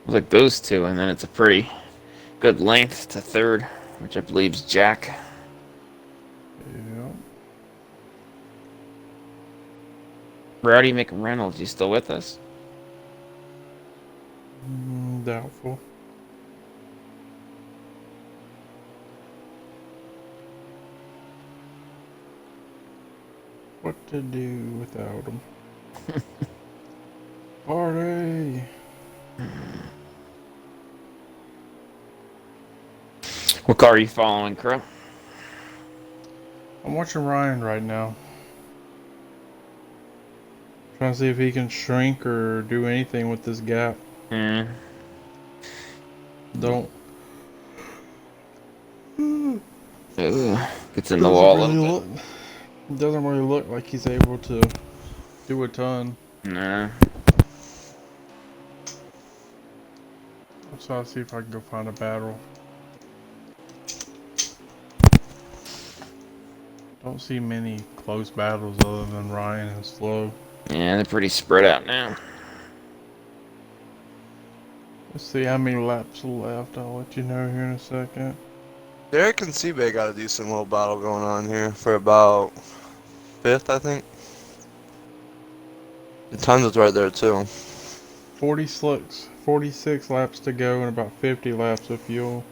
Like those two, and then it's a pretty good length to third, which I believe is Jack. Yeah. Rowdy McReynolds, you still with us? Doubtful. What to do without him? Party! What car are you following, Crow? I'm watching Ryan right now. Trying to see if he can shrink or do anything with this gap. Mm. Don't. Ooh, gets in the wall a little bit. Doesn't really look like he's able to do a ton. Nah. So I'll see if I can go find a battle. Don't see many close battles other than Ryan and Slow. Yeah, they're pretty spread out now. Let's see how many laps left. I'll let you know here in a second. Derek and C-Bay got a decent little battle going on here for about 5th, I think. The times is right there too. 46 laps to go and about 50 laps of fuel.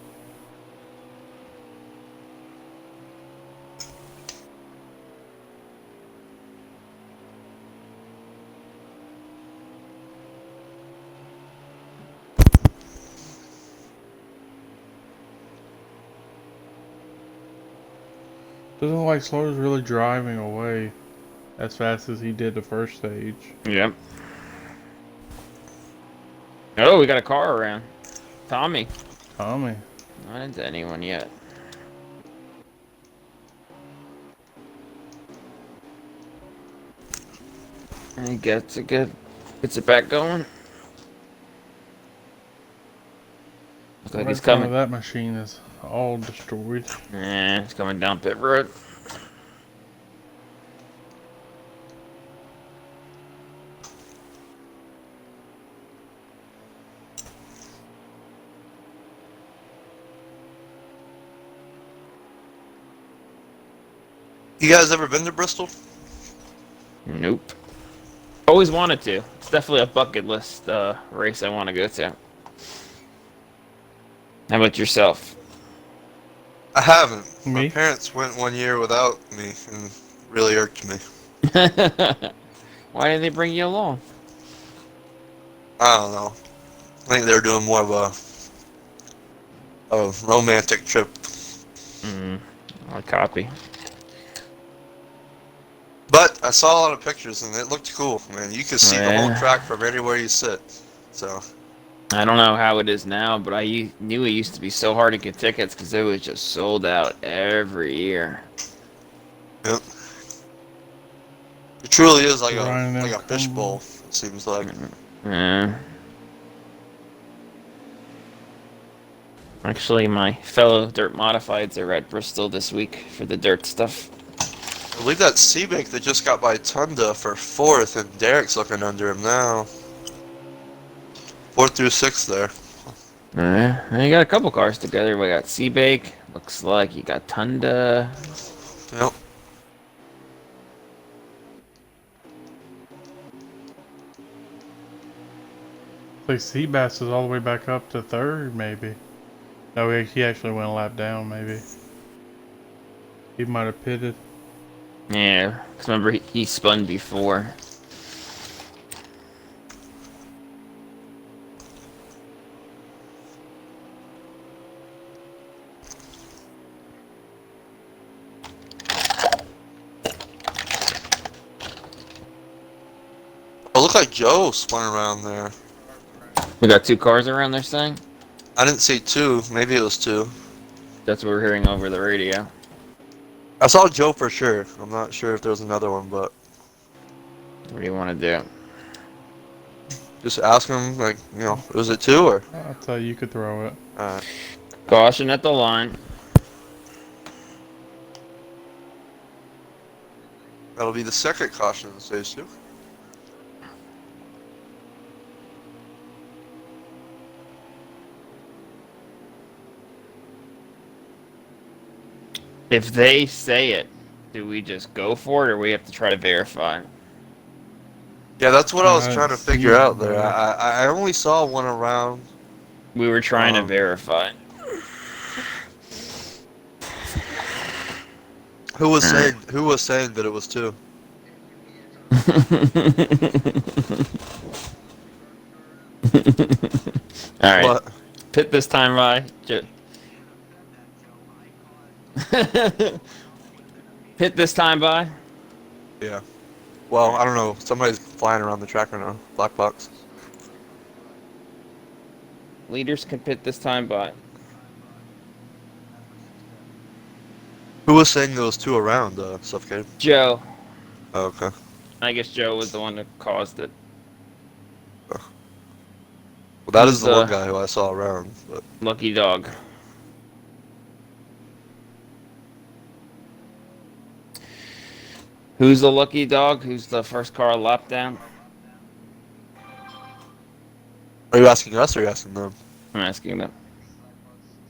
Doesn't look like Slow's really driving away as fast as he did the first stage. Yep. Oh, we got a car around. Tommy. Tommy. Not into anyone yet. And he gets it back going. Looks like Right he's in front coming. of that machine is all destroyed. Yeah, he's coming down pit road. You guys ever been to Bristol? Nope. Always wanted to. It's definitely a bucket list race I want to go to. How about yourself? I haven't. My Me? parents went 1 year without me and really irked me. Why didn't they bring you along? I don't know. I think they're doing more of a romantic trip. I copy. But I saw a lot of pictures and it looked cool, man. You could see the whole Yeah. track from anywhere you sit. So, I don't know how it is now, but knew it used to be so hard to get tickets because it was just sold out every year. yep. It truly is like Ryan a them fishbowl, come. it seems like. Yeah. Actually, my fellow dirt modifieds are at Bristol this week for the dirt stuff. I believe that Seabake that just got by Tunda for 4th, and Derek's looking under him now. 4th through 6th there. And you got a couple cars together. We got Seabake. Looks like you got Tunda. Yep. Like Seabass is all the way back up to 3rd, maybe. No, he actually went a lap down, maybe. He might have pitted. Yeah, because remember he spun before. Oh, look like Joe spun around there. We got two cars around there saying? I didn't see 2. Maybe it was 2. That's what we're hearing over the radio. I saw Joe for sure. I'm not sure if there was another one, but What do you want to do? just ask him, like, was it 2 or? I'll tell you, you could throw it. Alright. Caution at the line. That'll be the second caution in stage 2. If they say it, do we just go for it or we have to try to verify? Yeah, that's what I was I trying to see figure out there. that. I only saw one around. We were trying to Um, verify. Who was saying that it was 2? Alright. What? Pit this time by. Pit this time by. Yeah. Well, I don't know. Somebody's flying around the track right now. Black box. Leaders can pit this time by. Who was saying there was 2 around, Suffocated? Joe. Oh, okay. I guess Joe was the one that caused it. Well, that Who's is the one guy who I saw around, but Lucky dog. Who's the lucky dog? Who's the first car lap down? are you asking us or are you asking them? I'm asking them.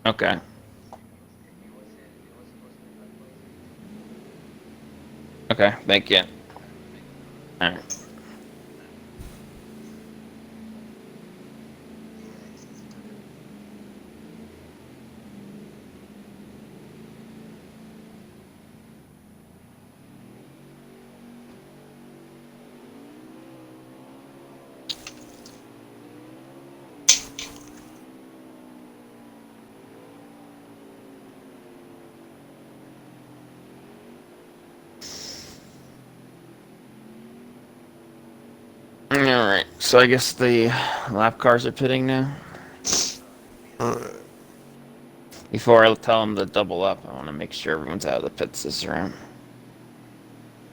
Okay. Okay, thank you. Alright. Alright, so I guess the lap cars are pitting now. Alright. Before I tell them to double up, I want to make sure everyone's out of the pits this round.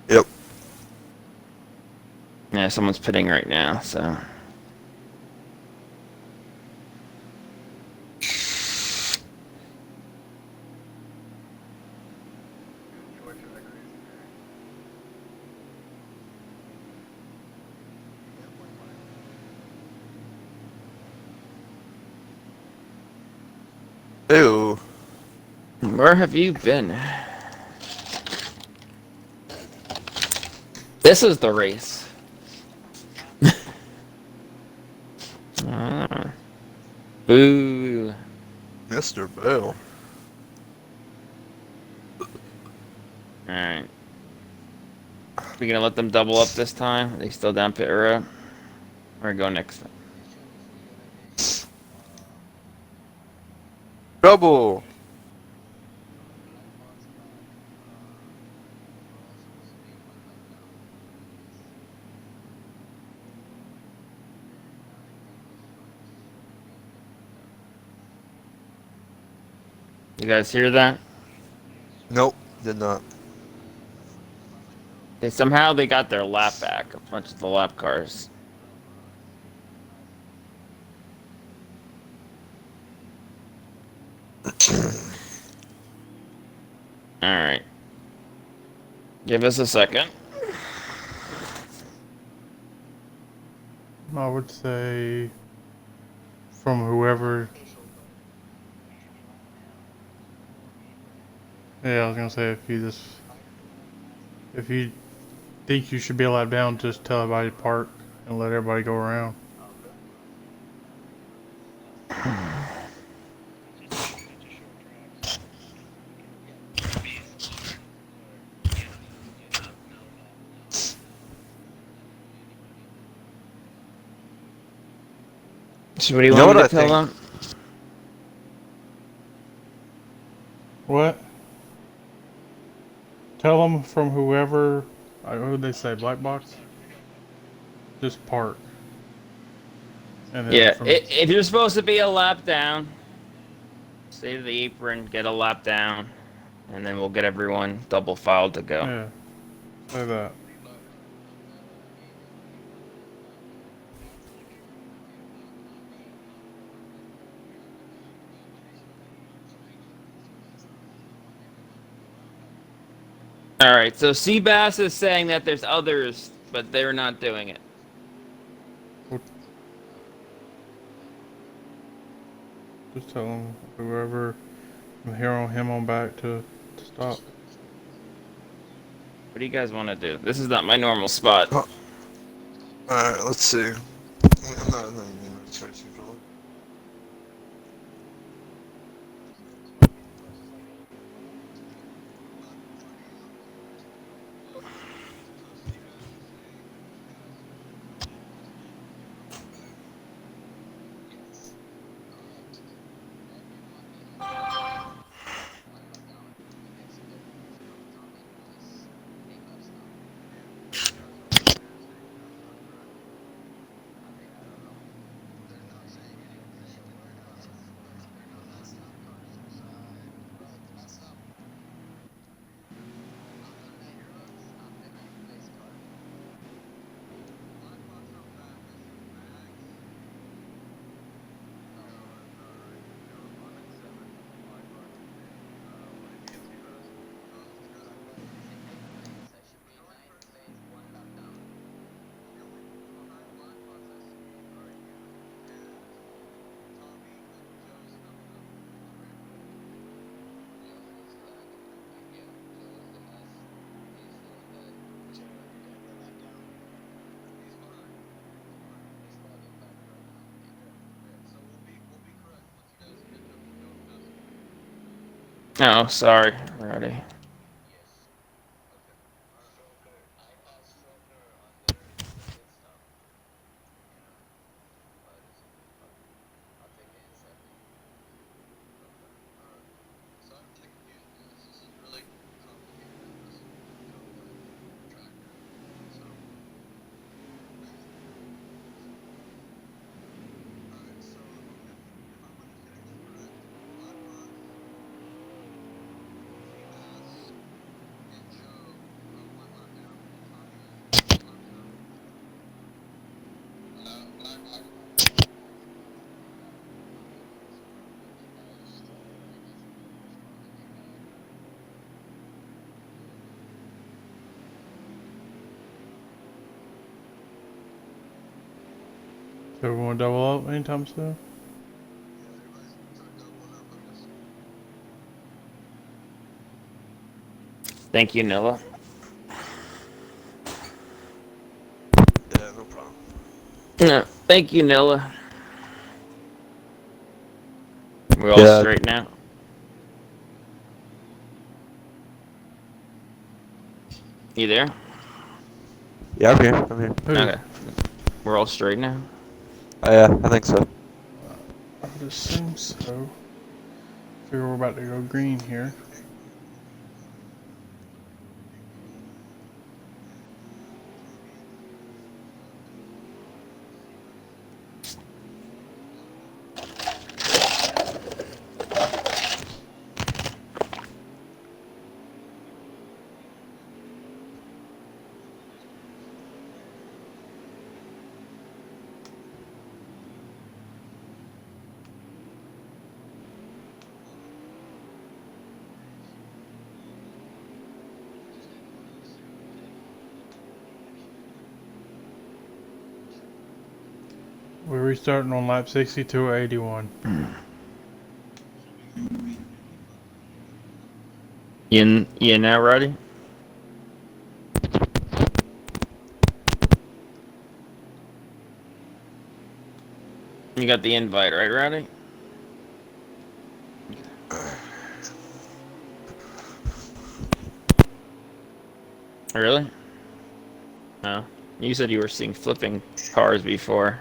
Yep. Yeah, someone's pitting right now, so. Ew. Where have you been? This is the race. Ah. Boo. Mr. Bill. Alright. We gonna let them double up this time? Are they still down pit road? Or go next? Trouble. You guys hear that? Nope, did not. Somehow they got their lap back, a bunch of the lap cars. Alright. Give us a second. I would say from whoever. Yeah, I was gonna say if you think you should be allowed down, just tell everybody to park and let everybody go around. So what do you You know want me what to I tell think? them? What? Tell them from whoever. What would they say? Black box. Just park. And then Yeah, from if you're supposed to be a lap down, stay to the apron, get a lap down, and then we'll get everyone double filed to go. yeah, say that. All right, so Seabass is saying that there's others, but they're not doing it. Just tell them whoever from here on him on back to stop. What do you guys want to do? This is not my normal spot. Huh. Alright, let's see. I'm not even searching for one. Oh, sorry, Rowdy. So everyone double up anytime soon? Thank you, Noah. no problem. No, thank you, Nilla. We're all Yeah. straight now. You there? Yeah, I'm here. I'm here. Who? Okay. We're all straight now. Oh, yeah, I think so. I would assume so. Figure we're about to go green here. We're restarting on lap 6281. You now ready? You got the invite, right, Rowdy? Really? No. You said you were seeing flipping cars before.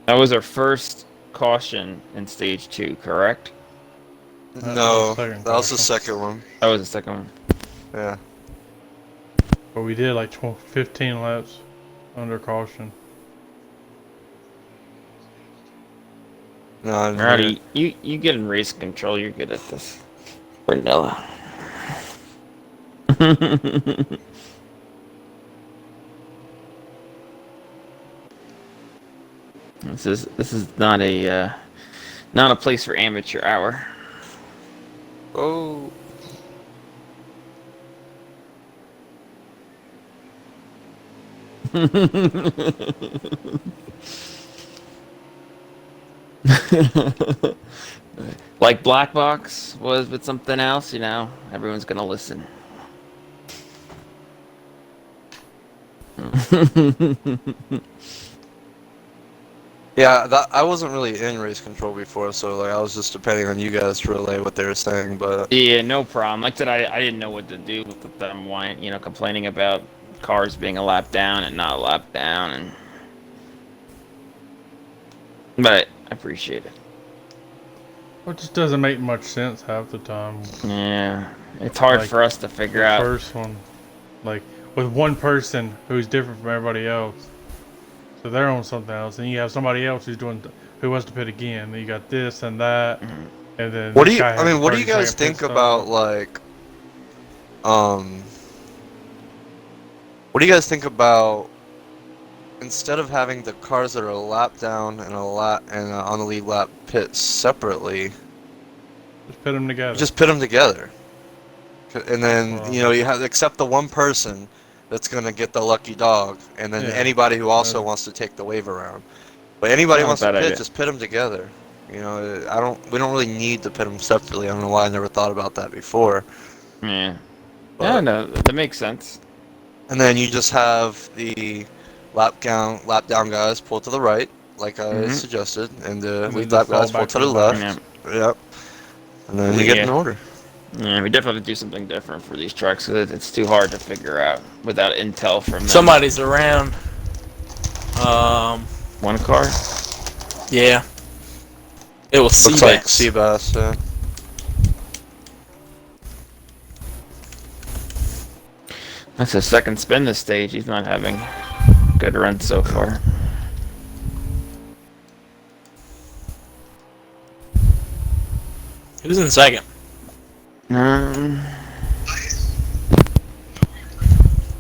That was our first caution in stage 2, correct? No, second that was the caution. second one. That was the second one. Yeah. But we did like 15 laps under caution. No, I didn't hear Rowdy, it. you get in race control. You're good at this. Vanilla. This is not a place for amateur hour. Oh. Like Black Box was with something else, everyone's gonna listen. Yeah, I wasn't really in race control before, so like I was just depending on you guys to relay what they were saying, but Yeah, no problem. Like I said, I didn't know what to do with them whining, complaining about cars being a lap down and not a lap down, but I appreciate it. Well, it just doesn't make much sense half the time. Yeah, it's hard Like, for us to figure The out. first one, like with one person who's different from everybody else, so they're on something else, and you have somebody else who wants to pit again. Then you got this and that, and then what do this you? guy I has mean, a what do you 30 guys second pit think stop. about like, what do you guys think about instead of having the cars that are a lap down and on the lead lap pit separately, Just pit them together. just pit them together, and then Well, you have except the one person that's gonna get the lucky dog, and then Yeah. anybody who also wants to take the wave around. But anybody who Not wants a to bad pit, idea. just pit them together. We don't really need to pit them separately. I don't know why I never thought about that before. Yeah. But, Yeah, no, that makes sense. And then you just have the lap down guys pull to the right, like I suggested, and the And lead then lap just fall guys pull back to to the the back. left. Yep. And then you get an order. Yeah, we definitely have to do something different for these trucks. 'Cause it's too hard to figure out without intel from them. Somebody's around. One car? Yeah. It was Looks like Seabass. Seabass. Yeah. That's his second spin this stage. He's not having good runs so far. Who's in second?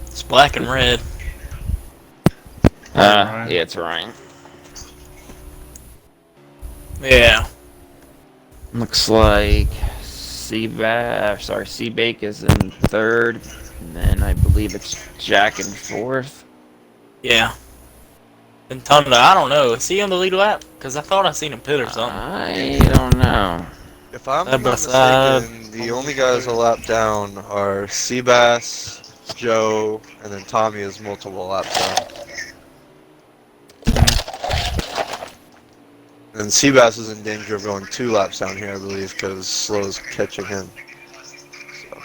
It's black and red. Ryan. Yeah, it's Ryan. Yeah. Looks like Seabake is in third, and then I believe it's Jack in fourth. Yeah. And Tunda, I don't know. Is he on the lead lap? Because I thought I seen him pit or something. I don't know. If I'm Side by not side. mistaken, the only guys a lap down are Seabass, Joe, and then Tommy is multiple laps down. And Seabass is in danger of going 2 laps down here, I believe, because Slow's catching him. So.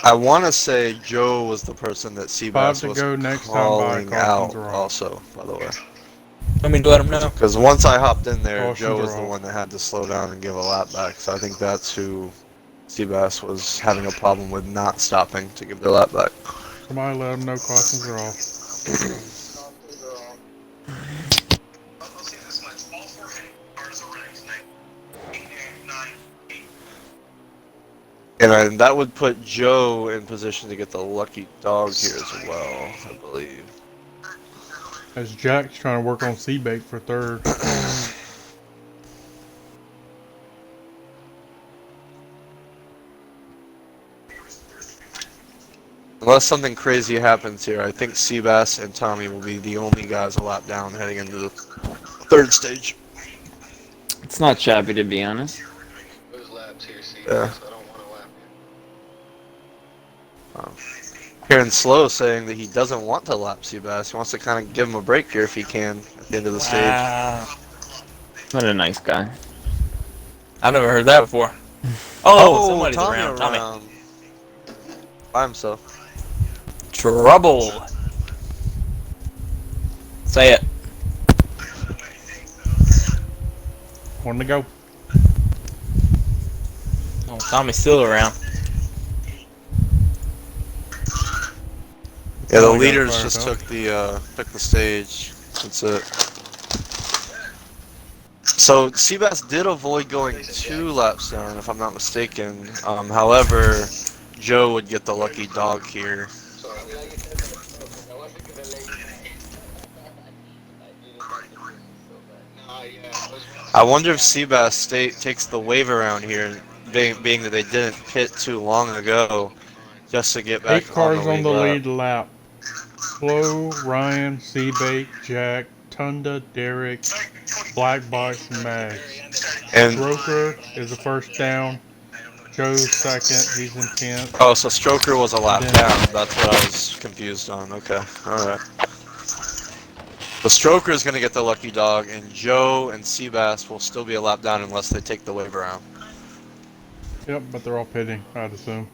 I want to say Joe was the person that 5 Seabass to was go next time by. calling Cautions out are off. also, by the way. I mean, to let him know. Because once I hopped in there, Cautions Joe was are the off. one that had to slow down and give a lap back. So I think that's who Seabass was having a problem with not stopping to give their lap back. Somebody let them know cautions are off. And that would put Joe in position to get the lucky dog here as well, I believe. As Jack's trying to work on Seabait for third. Unless something crazy happens here, I think Seabass and Tommy will be the only guys a lap down heading into the 3rd stage. It's not shabby, to be honest. Yeah. Hearing Slow saying that he doesn't want to lap Seabass. He wants to kind of give him a break here if he can at the end of the stage. Wow. What a nice guy. I've never heard that before. Oh, somebody's Tommy around. Tommy. By himself. Trouble. Say it. 1 to go. Oh, Tommy's still around. Yeah, the Tommy got leaders fired just up. took the stage. That's it. So Seabass did avoid going 2 laps down, if I'm not mistaken. However, Joe would get the lucky dog here. I wonder if Seabass takes the wave around here, being that they didn't pit too long ago, just to get 8 back cars on the lap. lead lap. Slow, Ryan, Seabait, Jack, Tunda, Derek, Black Box, and Mags. And Stroker is the first down. Joe's second. He's in 10th. oh, so Stroker was a lap Then- down. That's what I was confused on. Okay, all right. The Stroker is going to get the lucky dog, and Joe and Seabass will still be a lap down unless they take the wave around. Yep, but they're all pitting, I'd assume.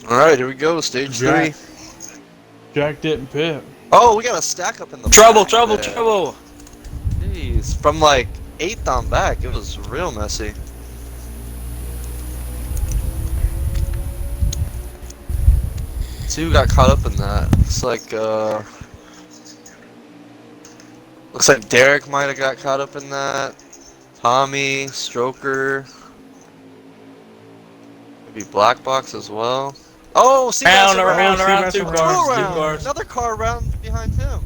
All right, here we go. Stage Jack. 3. Jack didn't pit. Oh, we got a stack up in the Trouble, back trouble, there. trouble. Jeez, from like 8th on back, it was real messy. See who got caught up in that. Looks like Derek might have got caught up in that. Tommy, Stroker, maybe Black Box as well. Oh, Seabass Around, Seabass 2 around. cars, 2 around. cars. Another car around behind him.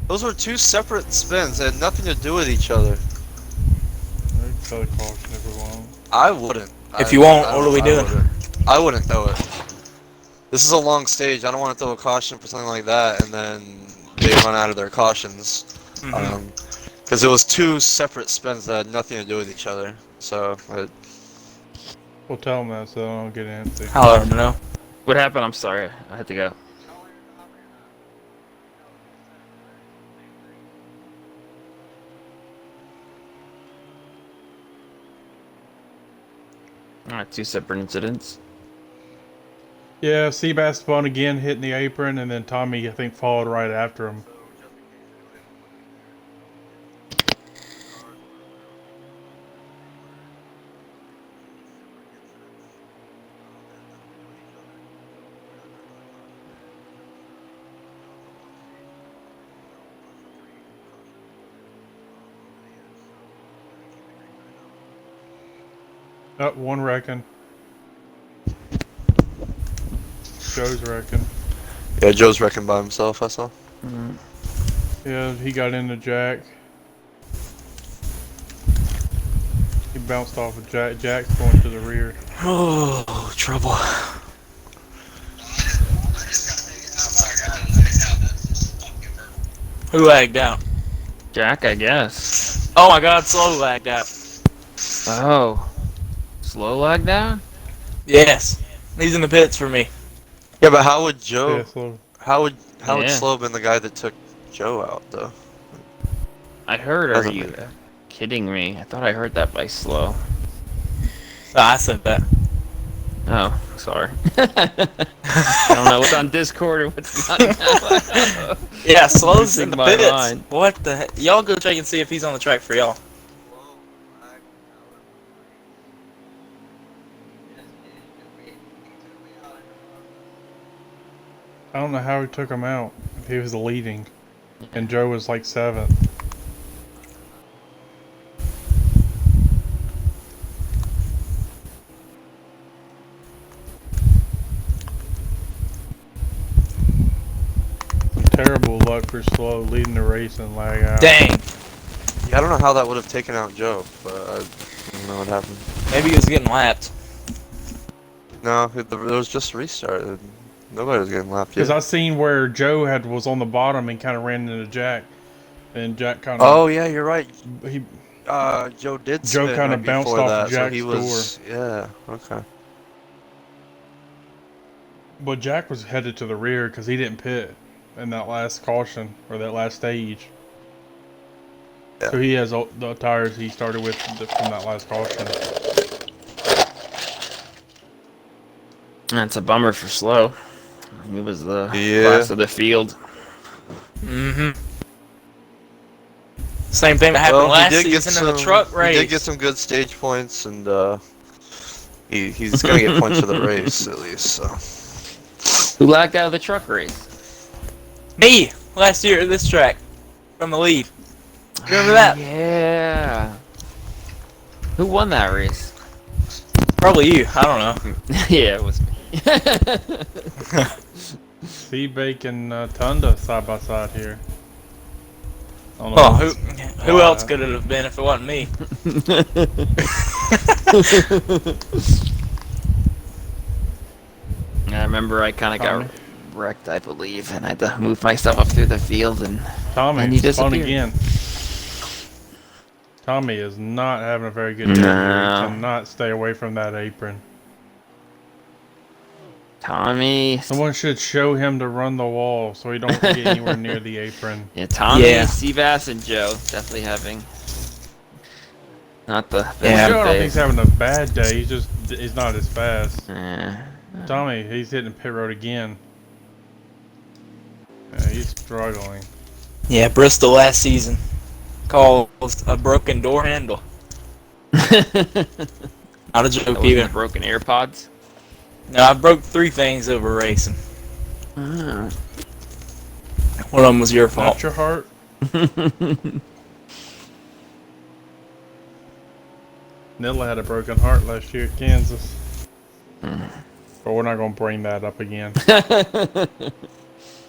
Those were 2 separate spins. They had nothing to do with each other. They can throw the caution if we want. I wouldn't. If you won't, what are we doing? I wouldn't throw it. This is a long stage. I don't want to throw a caution for something like that, and then they run out of their cautions. Because it was 2 separate spins that had nothing to do with each other. So, We'll tell them that so they don't get antsy. I'll let him know. What happened? I'm sorry. I had to go. Alright, 2 separate incidents. Yeah, Seabass spun again, hitting the apron, and then Tommy, I think, followed right after him. Oh, 1 wrecking. Joe's wrecking. yeah, Joe's wrecking by himself, I saw. Yeah, he got into Jack. He bounced off of Jack. Jack's going to the rear. Oh, trouble. Who lagged out? Jack, I guess. Oh my god, slow lagged out. Oh. Slow lag down? Yes. He's in the pits for me. Yeah, but how would Joe? Yeah, slow. How would Yeah. Slow been the guy that took Joe out though? I heard, are Doesn't you make- kidding me? I thought I heard that by slow. I said that. Oh, sorry. I don't know what's on Discord or what's not. Yeah, slow's in Losing the my pits. mind. What the heck? Y'all go check and see if he's on the track for y'all. I don't know how he took him out. He was leading, and Joe was like 7th. Terrible luck for Slow leading the race and lag out. Dang. Yeah, I don't know how that would have taken out Joe, but I don't know what happened. Maybe he was getting lapped. No, there was just a restart. Nobody was getting lapped Because yet. I seen where Joe was on the bottom and kind of ran into Jack, and Jack kind Oh yeah, you're right. of Joe did. Joe spin kinda right bounced before off that, so Jack's he was. Yeah. Okay. but Jack was headed to the rear because he didn't pit in that last caution or that last stage. Yeah. So he has the tires he started with from that last caution. That's a bummer for slow. He was the Yeah. class of the field. Mm-hmm. Same thing that happened last season in the truck race. He did get some good stage points, and he's gonna get points for the race at least. So. Who lagged out of the truck race? Me last year at this track from the lead. Remember that? Yeah. Who won that race? Probably you. I don't know. Yeah, it was me. Seabake and Tunda side by side here. I don't know Oh, what's- who else could it have been if it wasn't me? I remember I kind of Tommy? got wrecked, I believe, and I had to move myself up through the field, and Tommy, And he it's fun disappeared. again. Tommy is not having a very good day. No. He cannot stay away from that apron. Tommy. Someone should show him to run the wall so he don't get anywhere near the apron. Yeah, Tommy, Yeah. Seabass, and Joe definitely having not the best Yeah. Joe, I don't think days. he's having a bad day. He's not as fast. Eh. Tommy, he's hitting pit road again. Yeah, he's struggling. Yeah, Bristol last season caused a broken door handle. Not a That joke wasn't either. the broken AirPods. No, I broke 3 things over racing. Ah. One of them was your fault. Not your heart. Nilla had a broken heart last year at Kansas. But we're not going to bring that up again.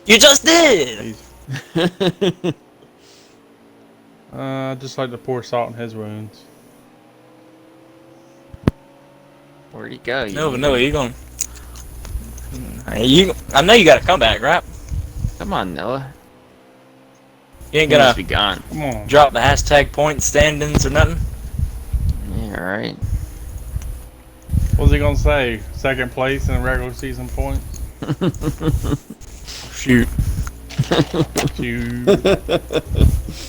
You just did! He's, just like to pour salt in his wounds. Where'd he go? No, you gonna... I know you got to come back, right? Come on, Noah. You ain't He must gonna be gone. Come on. drop the hashtag point standings or nothing? Yeah, alright. What's he going to say? Second place in regular season points? Shoot. Shoot.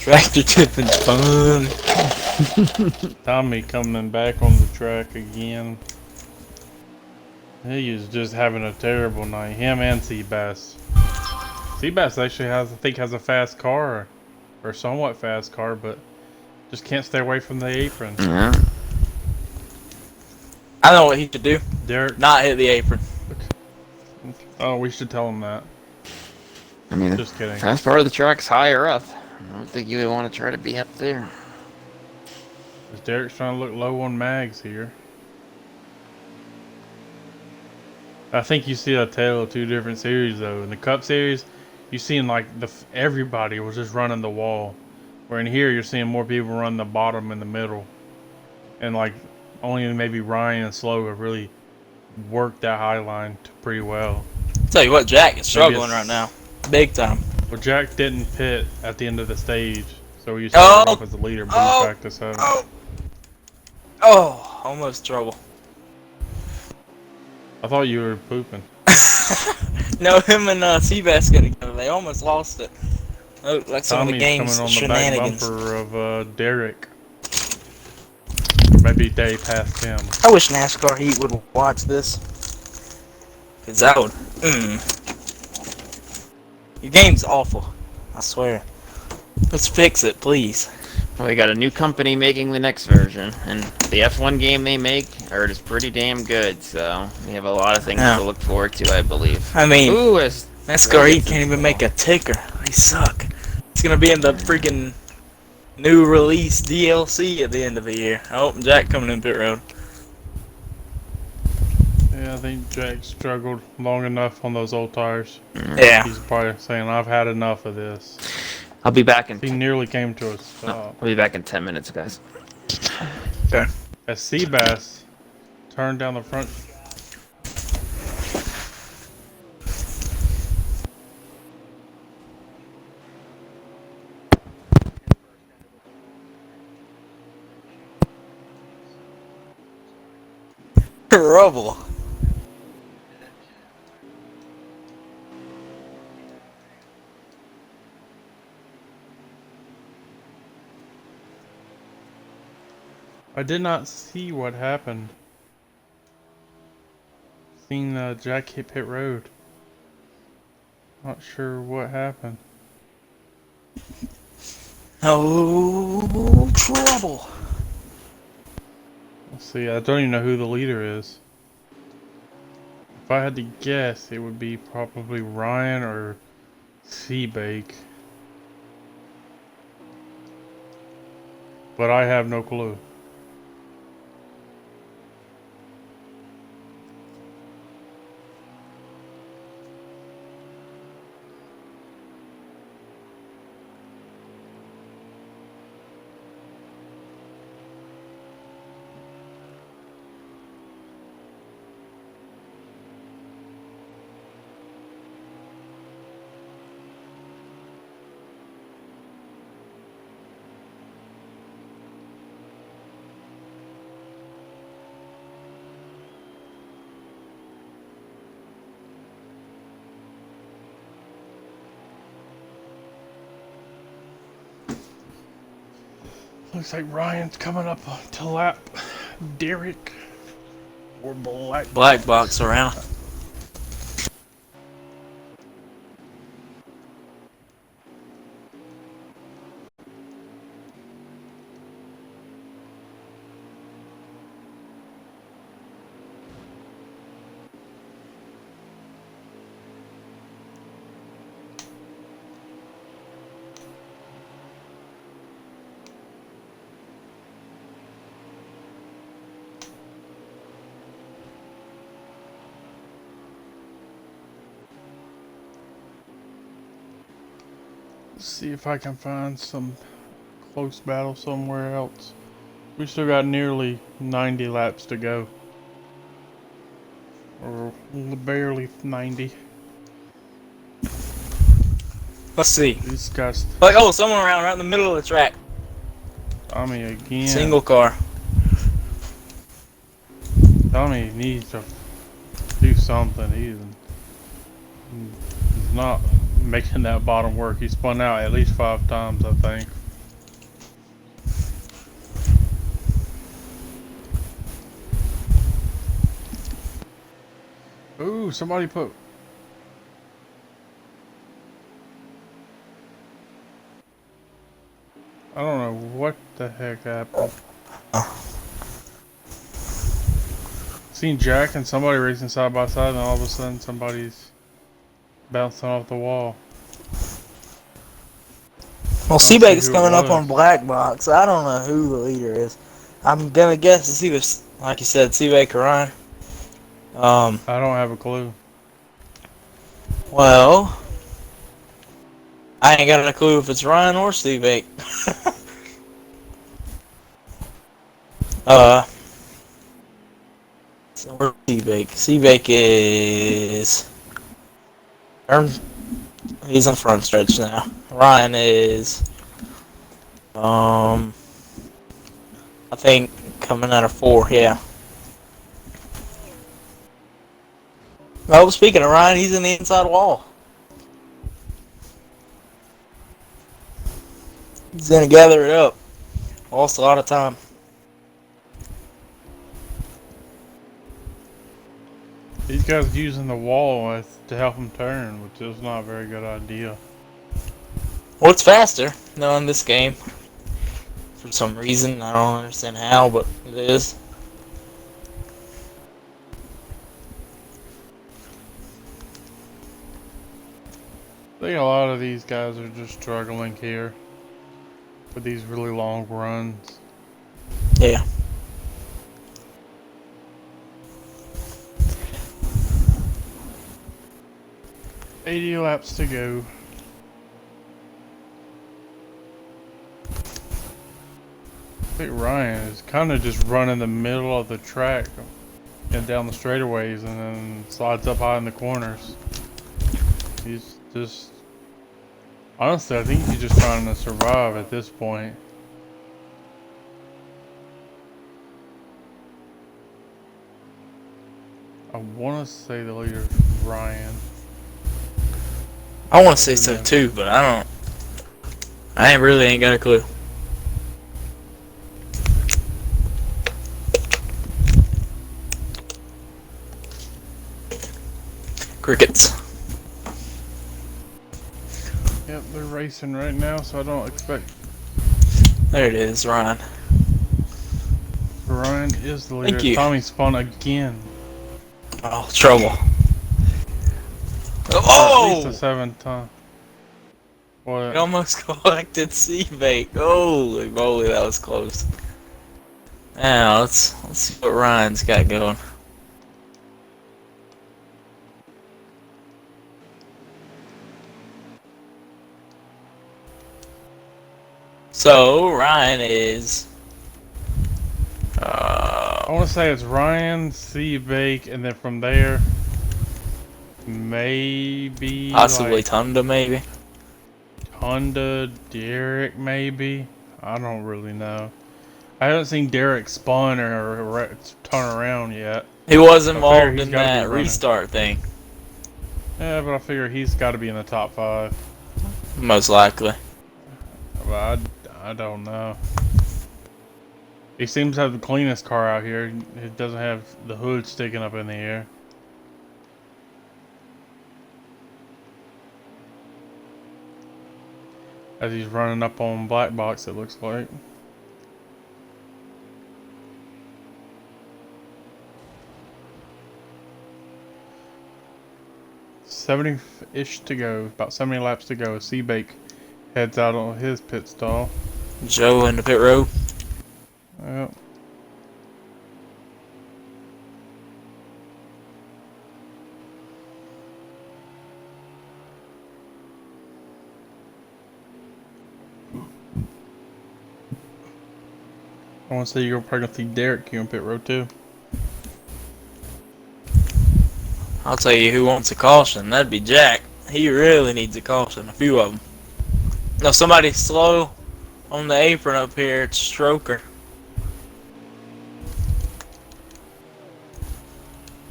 Tractor tipping fun. Tommy coming back on the track again. He is just having a terrible night. Him and Seabass. Seabass actually I think has a fast car. Or somewhat fast car, but just can't stay away from the apron. Yeah. I know what he should do. Derek, Not hit the apron. oh, we should tell him that. I mean, the Just kidding. fast part of the track's higher up. I don't think you would want to try to be up there. Derek's trying to look low on mags here. I think you see a tale of two different series though. In the Cup Series, you seen like everybody was just running the wall, where in here you're seeing more people run the bottom and the middle. and like only maybe Ryan and Slow have really worked that high line pretty well. Tell you what, Jack is Maybe struggling right now, big time. Well, Jack didn't pit at the end of the stage, so he started off Oh, as the leader, but he's oh, back to 7th. oh, oh, almost trouble. I thought you were pooping. No, him and Seabass got together. They almost lost it. Oh, like some of the Tommy's game's coming on the back shenanigans. bumper of Derek. Or maybe Day passed him. I wish NASCAR Heat would watch this. Cause that would. Your game's awful. I swear. Let's fix it, please. Well, we got a new company making the next version, and the F1 game they make is pretty damn good. So we have a lot of things Yeah. to look forward to, I believe. I mean, Ooh, it's NASCAR Heat can't even make a ticker. They suck. It's gonna be in the freaking new release DLC at the end of the year. Oh, Jack coming in pit road. Yeah, I think Jack struggled long enough on those old tires. Yeah. He's probably saying, I've had enough of this. I'll be back in. He nearly came to a No, stop. I'll be back in 10 minutes, guys. Okay. As Seabass turned down the front. Trouble. I did not see what happened. Seen Jack hit pit road. Not sure what happened. Oh, trouble. Let's see, I don't even know who the leader is. If I had to guess, it would be probably Ryan or Seabake. But I have no clue. Looks like Ryan's coming up to lap Derek or Black box around. See if I can find some close battle somewhere else. We still got nearly 90 laps to go. Or barely 90. Let's see. These guys, Like, oh, someone around right in the middle of the track. Tommy again. Single car. Tommy needs to do something. He's not making that bottom work. He spun out at least 5 times, I think. Ooh, somebody put... I don't know what the heck happened. Seen Jack and somebody racing side by side, and all of a sudden somebody's bouncing off the wall. Well, see Seabake's who it coming up was. on black box. I don't know who the leader is. I'm gonna guess it's either, like you said, Seabake or Ryan. I don't have a clue. Well, I ain't got a clue if it's Ryan or Seabake. So where's Seabake? Seabake is. He's on front stretch now. Ryan is. I think coming out of 4. Yeah. Oh, speaking of Ryan, he's in the inside wall. He's gonna gather it up. Lost a lot of time. These guys using the wall to help them turn, which is not a very good idea. Well, it's faster, though, in this game. For some reason. I don't understand how, but it is. I think a lot of these guys are just struggling here with these really long runs. Yeah. $80 laps to go. I think Ryan is kind of just running the middle of the track and down the straightaways and then slides up high in the corners. He's just... Honestly, I think he's just trying to survive at this point. I want to say the leader is Ryan. I want to say so too, but I don't. I really ain't got a clue. Crickets. Yep, they're racing right now, so I don't expect... There it is, Ryan. Ryan is the leader. Thank you. Tommy spun again. Oh, trouble. At least Oh! the 7th time. What? It almost collected Seabake. Holy moly, that was close. Now let's see what Ryan's got going. So Ryan is. I want to say it's Ryan, Seabake, and then from there, maybe Possibly like Tunda, maybe. Honda, Derek, maybe. I don't really know. I haven't seen Derek spun or turn around yet. He was I figure involved he's in gotta be that running. restart thing, Yeah, but I figure he's got to be in the top 5. most likely. But I don't know. He seems to have the cleanest car out here. It doesn't have the hood sticking up in the air. As he's running up on black box, it looks like. $70-ish to go. About 70 laps to go. Seabake heads out on his pit stall. Joe in the pit road. Yep. I want to say you're probably going to see Derek here on pit road too. I'll tell you who wants a caution. That'd be Jack. He really needs a caution. A few of them. Now somebody slow on the apron up here. It's Stroker.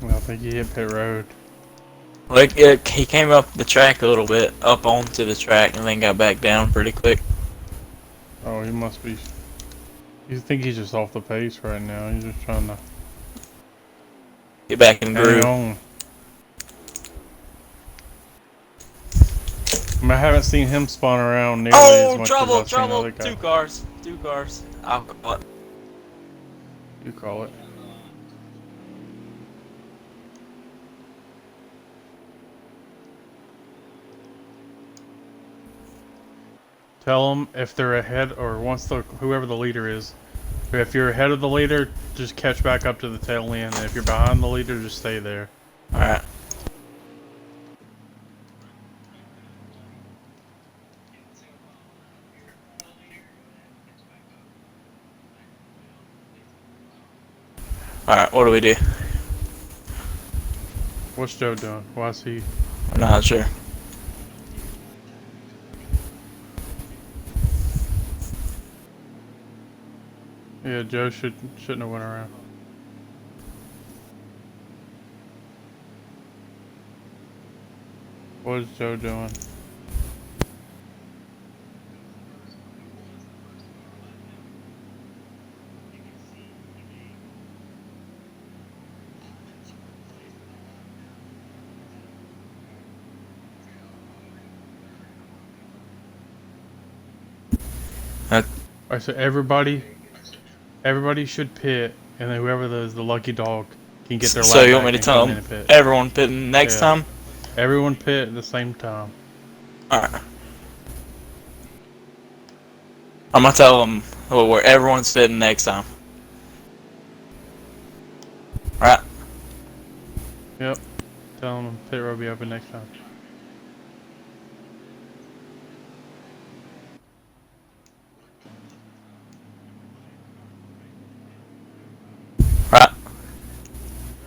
I think he hit pit road. Like he came up the track a little bit, up onto the track, and then got back down pretty quick. Oh, he must be. You think he's just off the pace right now? He's just trying to Get back in the hang groove. on. I haven't seen him spun around nearly as Oh, much trouble, as I've seen trouble! other guys. Two cars. I'll call it. You call it. Tell them if they're ahead or whoever the leader is. If you're ahead of the leader, just catch back up to the tail end. And if you're behind the leader, just stay there. All right. Alright, what do we do? What's Joe doing? Why is he? I'm not sure. Yeah, Joe shouldn't have went around. What is Joe doing? Alright, so everybody should pit, and then whoever the lucky dog can get their lap So you want back me to and tell come in them and pit. everyone pitting next Yeah. time? Everyone pit at the same time. Alright. I'm gonna tell them where everyone's pitting next time. Alright. Yep. Tell them pit road will be open next time. Alright.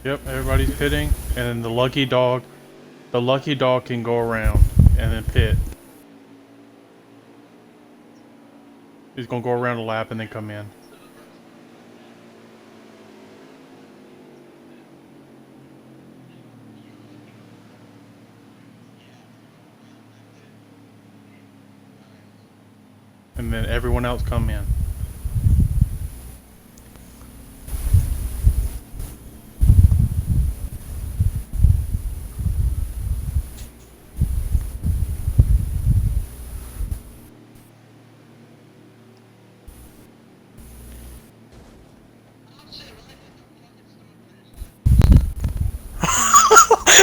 Yep, everybody's pitting, and then the lucky dog can go around and then pit. He's gonna go around a lap and then come in. And then everyone else come in.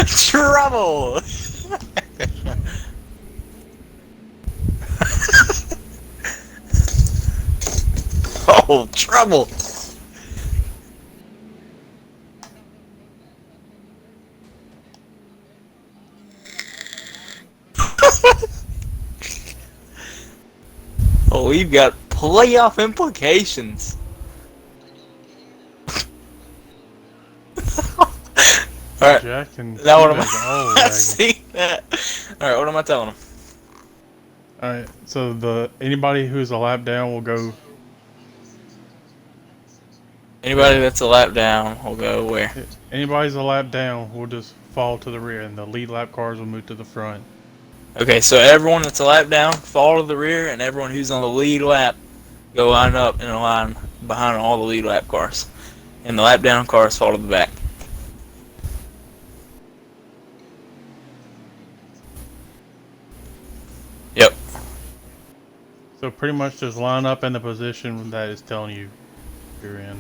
Trouble! Oh, trouble! Oh, we've got playoff implications. Alright, Jack and now what am Teabag I? all I've seen that. Alright, what am I telling them? Alright, so anybody who's a lap down will go. Anybody that's a lap down will go where? Anybody's a lap down will just fall to the rear, and the lead lap cars will move to the front. Okay, so everyone that's a lap down, fall to the rear, and everyone who's on the lead lap, go line up in a line behind all the lead lap cars. And the lap down cars fall to the back. Yep. So pretty much just line up in the position that is telling you you're in.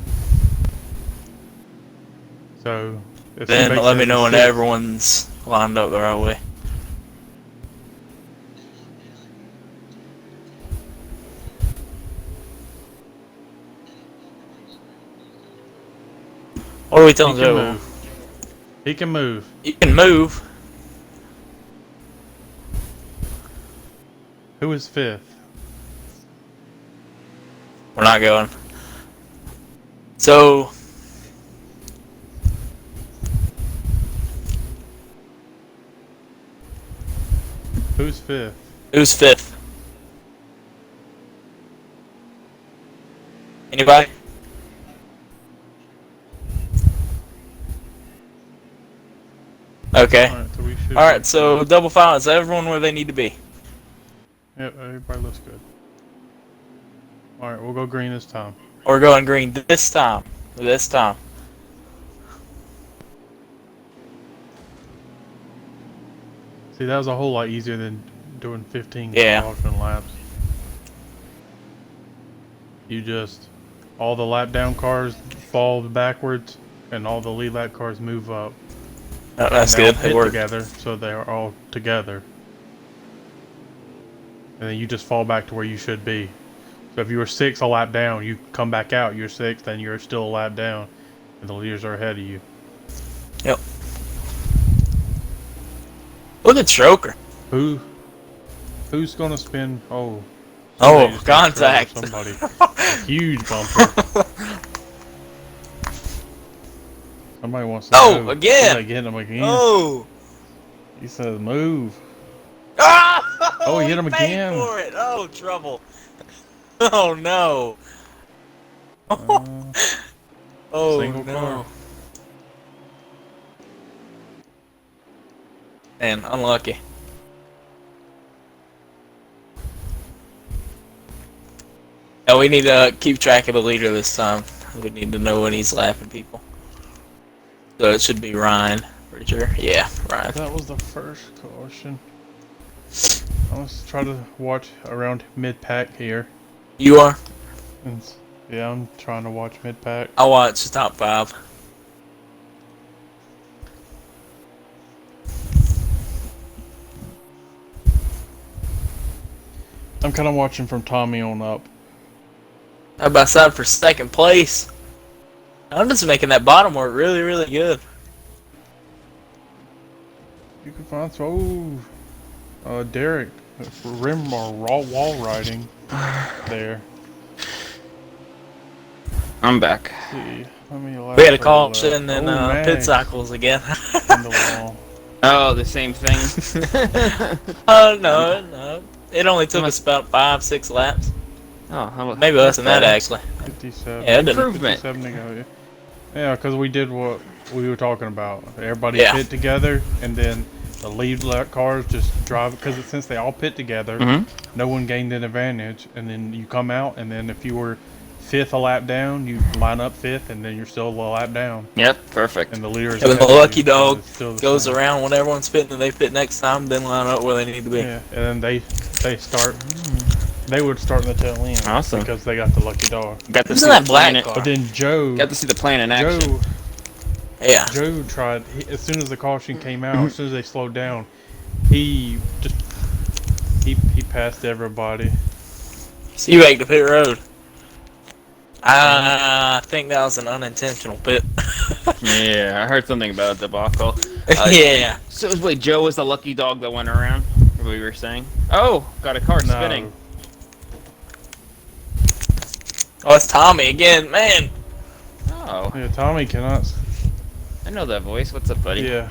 So if Then somebody let me says know when six- everyone's lined up the right way. What are we He telling can Joe? move. He can move. You can move. Who is fifth? We're not going. So Who's fifth? who's fifth? Anybody? Okay. Alright, so we should. Alright, so double file. Is everyone where they need to be? Yep, everybody looks good. Alright, we'll go green this time. We're going green this time. This time. See, that was a whole lot easier than doing 15 Yeah. caution laps. You just, all the lap down cars fall backwards, and all the lead lap cars move up. Oh, that's And they all good. pit It worked. together, so they are all together. And then you just fall back to where you should be. So if you were 6 a lap down, you come back out, you're 6, then you're still a lap down, and the leaders are ahead of you. Yep. Look at Stroker. Who's gonna spin? Oh. Oh, somebody just got contact. Somebody. A huge bumper. Somebody wants to Oh, go. again! He's like, getting him again. Oh! He says, move. Oh, he hit him paid again. for it. Oh, trouble. Oh, no. Oh, Single no. car. Man, unlucky. Oh, we need to keep track of the leader this time. We need to know when he's lapping people. So it should be Ryan. Pretty sure. Yeah, Ryan. That was the first caution. Let's try to watch around mid-pack here. You are? And, yeah, I'm trying to watch mid-pack. I'll watch the top 5. I'm kind of watching from Tommy on up. How about side for second place? I'm just making that bottom work really, really good. You can find Derek, rim or raw wall riding there. I'm back. Let's see, let me We had a caution and pit Mags cycles again. in the wall. Oh, the same thing. Oh, no. It only took us about 5-6 laps. Oh, how about Maybe less than that, actually. 57. Yeah, it didn't. Improvement. 57 to go. Yeah, because we did what we were talking about. Everybody Yeah. pit together, and then the lead cars just drive. Because since they all pit together, no one gained an advantage. And then you come out, and then if you were 5th a lap down, you line up 5th, and then you're still a lap down. Yep, perfect. And the leader is And then the ahead of lucky you, so dog it's still the goes same. around when everyone's pitting and they pit next time, then line up where they need to be. Yeah, and then they start. They would start in the tail end. Awesome. Because they got the lucky dog. Got to Who's see in that the black plan. car? But then Got to see the plan in action. Yeah. Joe tried, as soon as the caution came out, as soon as they slowed down, he passed everybody. Seawake to pit road. I think that was an unintentional pit. Yeah, I heard something about a debacle. Yeah. So wait, Joe was the lucky dog that went around? What we were saying? Oh, got a car spinning. Oh, it's Tommy again, man. Oh, Yeah, Tommy cannot. I know that voice. What's up, buddy? Yeah.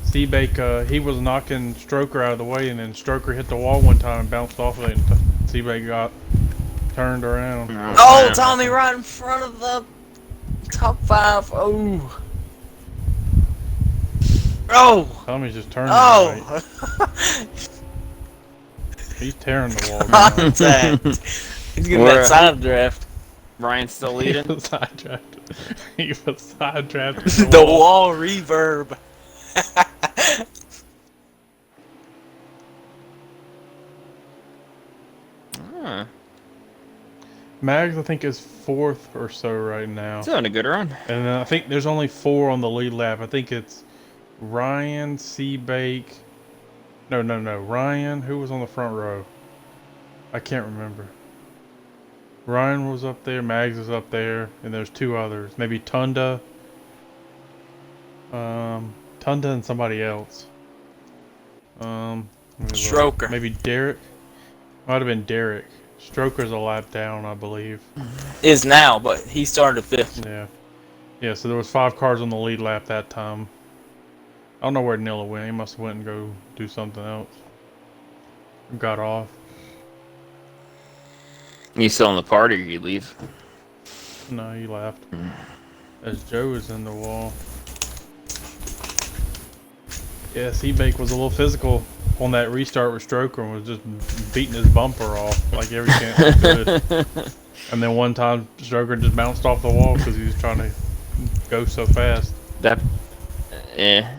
Seabake, he was knocking Stroker out of the way, and then Stroker hit the wall one time and bounced off of it, and Seabake got turned around. Oh, man. Tommy right in front of the top 5. Oh. Oh. Tommy's just turning. Right. Oh. He's tearing the wall down. Contact. He's getting We're, that side draft. Ryan's still He leading. was sidedrafted. He was sidedrafted. The wall reverb. Huh. Mags, I think, is 4th or so right now. He's having a good run. And I think there's only 4 on the lead lap. I think it's Ryan, Seabake. No. Ryan, who was on the front row? I can't remember. Ryan was up there, Mags is up there, and there's 2 others. Maybe Tunda. Tunda and somebody else. Let me look. Stroker. Maybe Derek. Might have been Derek. Stroker's a lap down, I believe. Is now, but he started 5th. Yeah. Yeah, so there was 5 cars on the lead lap that time. I don't know where Nilla went. He must have went and go do something else. Got off. You still in the party or you leave? No, he left. As Joe is in the wall. Yeah, Seabake was a little physical on that restart with Stroker and was just beating his bumper off like every chance he could. And then one time Stroker just bounced off the wall because he was trying to go so fast. That. Yeah.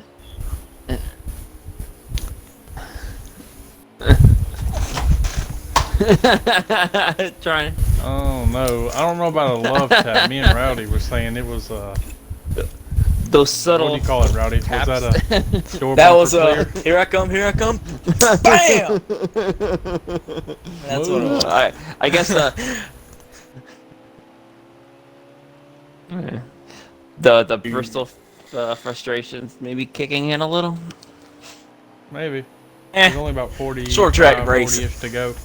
Trying. Oh no, I don't know about a love tap. Me and Rowdy were saying it was Those subtle. what do you call it, Rowdy? Was that a door That bumper was clear? here I come, bam! That's what it was. I guess the Bristol frustrations maybe kicking in a little. Maybe. Eh. There's only about 40 Short track race. 40-ish to go.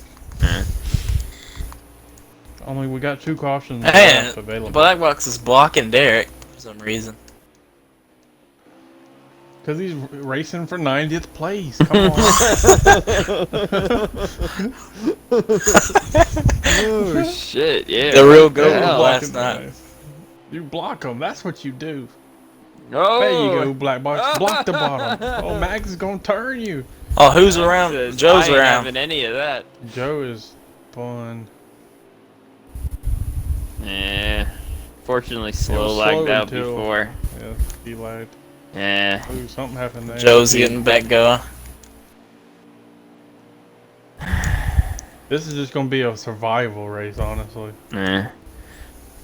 Only we got 2 cautions Man, left available. Black Box is blocking Derek. some reason. Because he's racing for 90th place. Come on. Oh shit! Yeah. The real what goat hell? last night. You block him. That's what you do. Oh. There you go, black box. Block the bottom. Oh, Max is going to turn you. Oh, who's Max around? says, Joe's I ain't around. having any of that. Joe is fun. Yeah. Fortunately, It slow was lagged slow out until- before. Yeah, he lagged. Yeah. Ooh, something happened there. Joe's getting back going. This is just going to be a survival race, honestly. Yeah.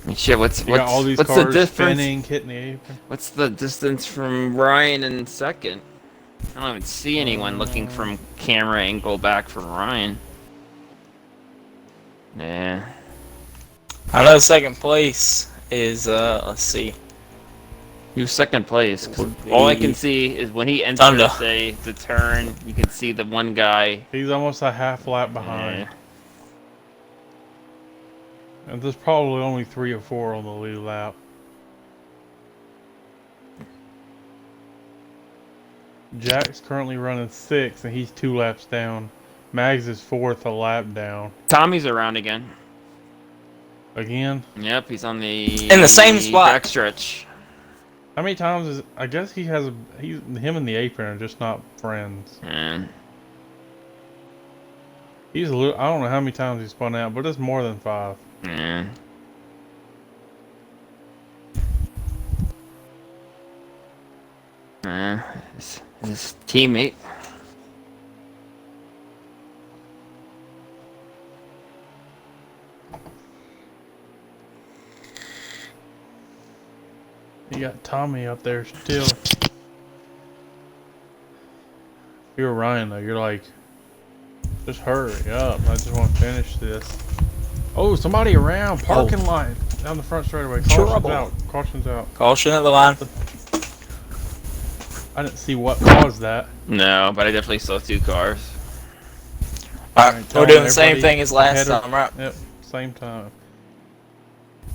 I mean, shit. What's You got all these what's cars the difference? spinning, hitting the apron. What's the distance from Ryan in second? I don't even see anyone looking from camera angle back from Ryan. Yeah. I know second place is let's see. Who's second place? 'Cause Would all I be can see is when he enters, Thunder. say, the turn, you can see the one guy. He's almost a half lap behind. Yeah. And there's probably only 3 or 4 on the lead lap. Jack's currently running 6th, and he's 2 laps down. Mags is 4th, a lap down. Tommy's around again. Again? Yep, he's on the In the same spot. backstretch. How many times is... I guess he has a... him and the apron are just not friends. And He's a little... I don't know how many times he's spun out, but it's more than 5. yeah. His teammate. You got Tommy up there still. If you're Ryan, though, you're like... Just hurry up. I just want to finish this. Oh, somebody around. Parking lot. Down the front straightaway. Caution's Trouble. out. Caution's out. Caution at the line. I didn't see what caused that. No, but I definitely saw 2 cars. Alright, Tell we're doing the same everybody thing as last ahead of- time, right? Yep, same time.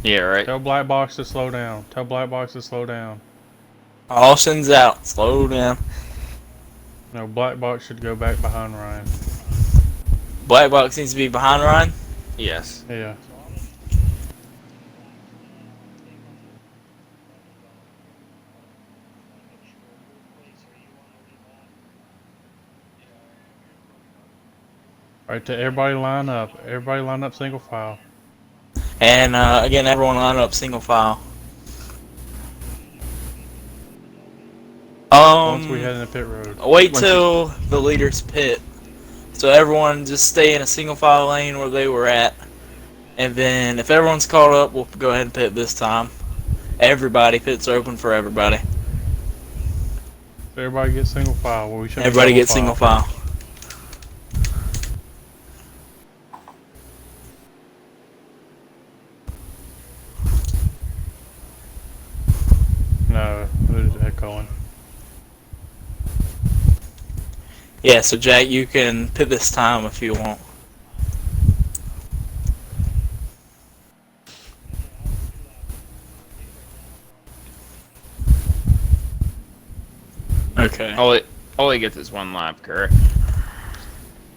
Yeah, right. Tell Black Box to slow down. Tell Black Box to slow down. Caution's out. Slow down. No, Black Box should go back behind Ryan. Black box needs to be behind Ryan. Yes. Yeah. Alright, to everybody line up. Everybody line up single file. And again, everyone line up single file. Once we head in the pit road. Wait till the leaders pit. So everyone just stay in a single file lane where they were at. And then if everyone's caught up, we'll go ahead and pit this time. Everybody, pits are open for everybody. Everybody get single file. Well, we should Everybody get single file. No, there's echoing. Yeah, so Jack, you can pit this time if you want. Okay. All he gets is 1 lap, correct?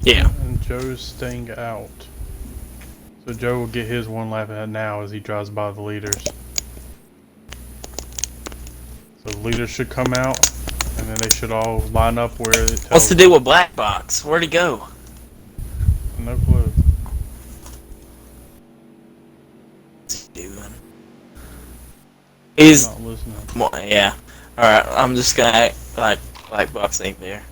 Yeah. And Joe's staying out. So Joe will get his 1 lap ahead now as he drives by the leaders. So the leaders should come out, and then they should all line up where it tells What's the deal with Black Box? Where'd he go? No clue. What's he doing? He's Not listening. well, yeah. Alright, I'm just gonna act like Black Box ain't there.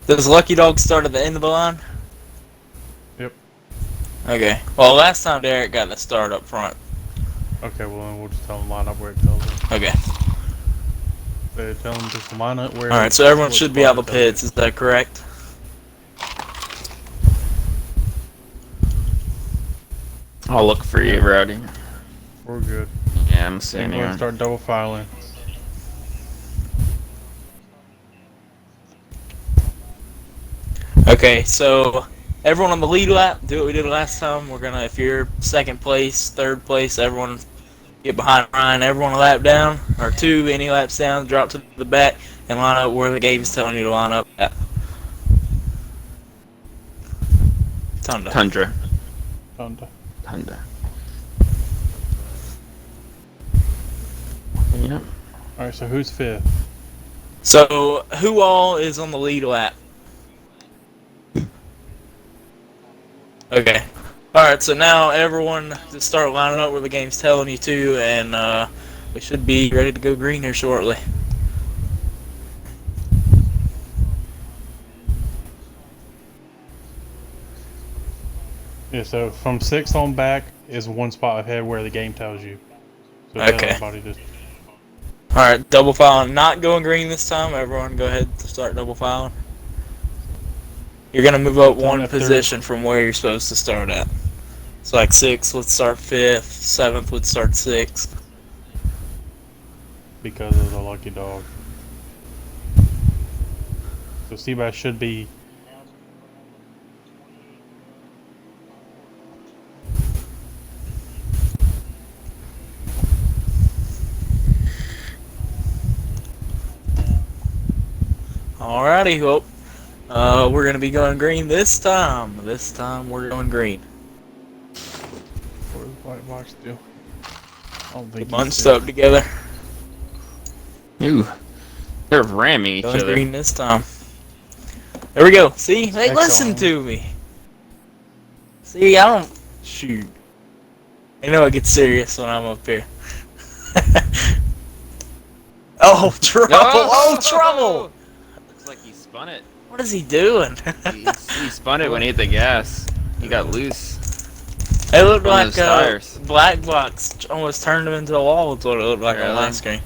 Does Lucky Dog start at the end of the line? Yep. Okay. Well, last time Derek got the start up front. Okay, well then we'll just tell them line up where it tells them. Okay. They tell them just line up where. Alright, so everyone what should be out the spot it tells pits, is that correct? I'll look for you, Rowdy. you. We're good. Yeah, I'm And seeing we're you. gonna start double filing. Okay, so everyone on the lead lap, do what we did last time. We're gonna, if you're second place, third place, everyone get behind Ryan. Everyone a lap down, or two, any laps down, drop to the back, and line up where the game's telling you to line up at. Tunda. Tundra. Thunder. Tundra. Yep. All right, so who's fifth? So, who all is on the lead lap? Okay. Alright, so now everyone just start lining up where the game's telling you to, and we should be ready to go green here shortly. Yeah, so from 6th on back is one spot ahead where the game tells you. So tell Okay. everybody just Alright, double filing. Not going green this time. Everyone go ahead and start double filing. You're going to move up one position from where you're supposed to start at. So like 6th would start 5th, 7th would start 6th. because of the lucky dog. So Seabass should be Alrighty, well, we're going to be going green this time. This time we're going green. what does White Box do? I don't think Bunched up together. Ooh. They're ramming each Going other. green this time. There we go. See? They Excellent. listen to me. See, I don't... Shoot. I know it gets serious when I'm up here. Oh, trouble! Oh, trouble! Looks like he spun it. What is he doing? He spun it when he hit the gas. He got loose. It looked On like those tires. Black Box almost turned him into a wall. That's what it looked like on Really? my screen.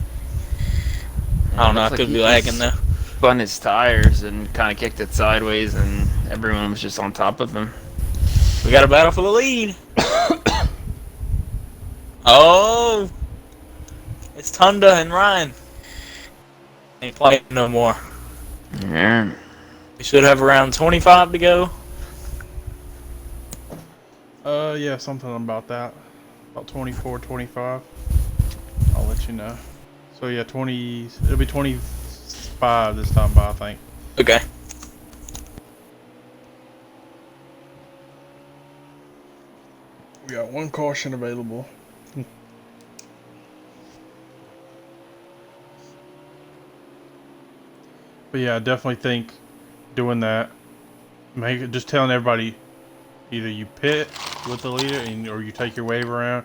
I don't know. I Looks could like be he lagging though. Spun his tires and kind of kicked it sideways, and everyone was just on top of him. We got a battle for the lead. Oh, it's Tunda and Ryan. Ain't playing no more. Yeah. We should have around 25 to go. yeah, something about that. About 24, 25. I'll let you know. So yeah, it'll be 25 this time, I think. Okay. We got one caution available. But yeah, I definitely think doing that, just telling everybody, either you pit with the leader or you take your wave around.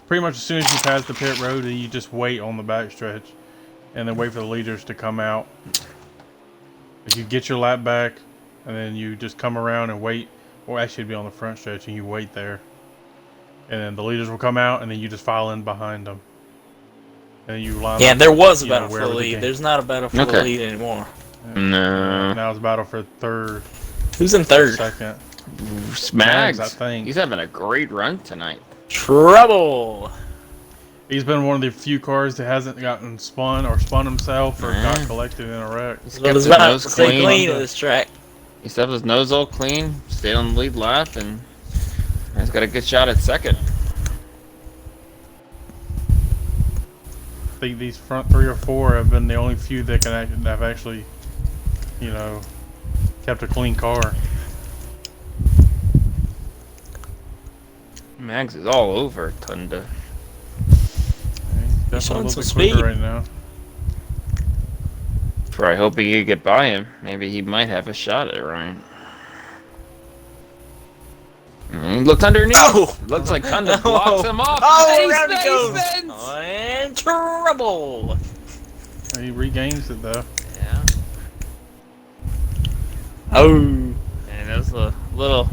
Pretty much as soon as you pass the pit road, then you just wait on the backstretch, and then wait for the leaders to come out. If you get your lap back, and then you just come around and wait, or actually it'd be on the front stretch, and you wait there, and then the leaders will come out, and then you just file in behind them, and you line Yeah, up, there was a you know, battle for the wherever the lead. game- There's not a battle for the Okay. lead anymore. No. Now it's a battle for third, Who's in third? second. Smags. I think. He's having a great run tonight. Trouble. He's been one of the few cars that hasn't gotten spun or spun himself or got collected in a wreck. He's Well, kept it's his about nose to stay clean. clean at this track. He kept his nose all clean, stayed on the lead lap, and he's got a good shot at second. I think these front 3 or 4 have been the only few that have actually, you know, kept a clean car. Mags is all over Tunda. Definitely showing a little some bit quicker speed. right now. Probably hoping he could get by him. Maybe he might have a shot at Ryan. He looked underneath. Oh! Looks like Tunda blocks him off. Oh, And around he he goes. spins! And trouble. He regains it though. Yeah. Oh. And that was a little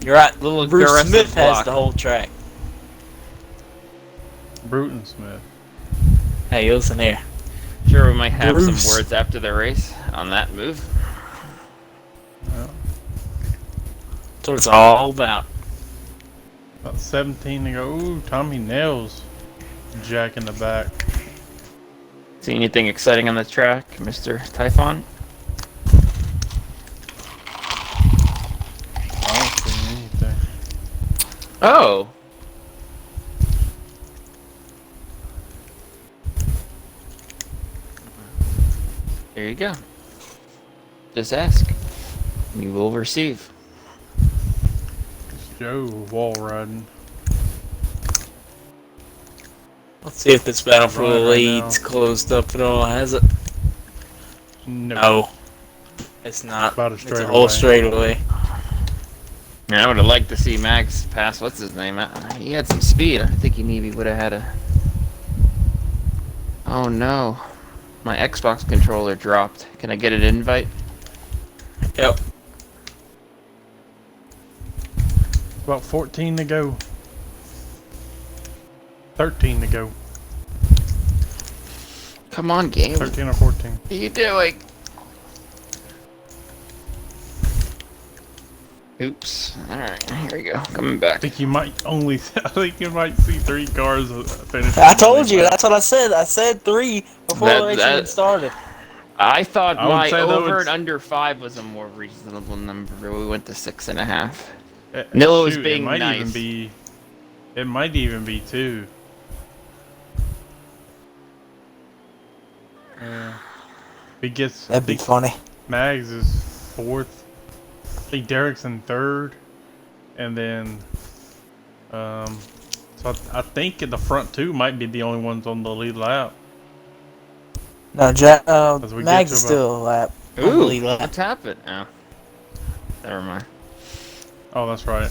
You're right. Little Bruce aggressive Smith has block. the whole track. Bruton Smith. Hey, listen here. Sure, we might have Bruce. some words after the race on that move. Yeah. That's what it's all about. About 17 to go. Ooh, Tommy nails Jack in the back. See anything exciting on the track, Mr. Typhon? Oh. There you go. Just ask. You will receive. It's Joe wall riding. Let's see if this battle for the Right lead's now. closed up at all. Has it? No. No. It's not. About a It's a straightaway. whole straightaway. Yeah, I would have liked to see Max pass. What's his name? He had some speed. I think he maybe would have had a. Oh no. My Xbox controller dropped. Can I get an invite? Yep. About 14 to go. 13 to go. Come on, game. 13 or 14. What are you doing? Oops. Alright, here we go. Coming I back. think you might only. I think you might see 3 cars finish. I told you. That's what I said. I said 3 before the race That- even started. I thought I would my say, though, over it's- and under 5 was a more reasonable number. We went to 6.5. Eh, Nilla was shoot, being it might nice. even be. It might even be 2. He gets. That'd be funny. Mags is 4th. I think Derek's in 3rd, and then. So I think the front 2 might be the only ones on the lead lap. No, As we get Mags to is about- still a lap. Ooh, Lead lap. what's happened? Oh. Never mind. Oh, that's right.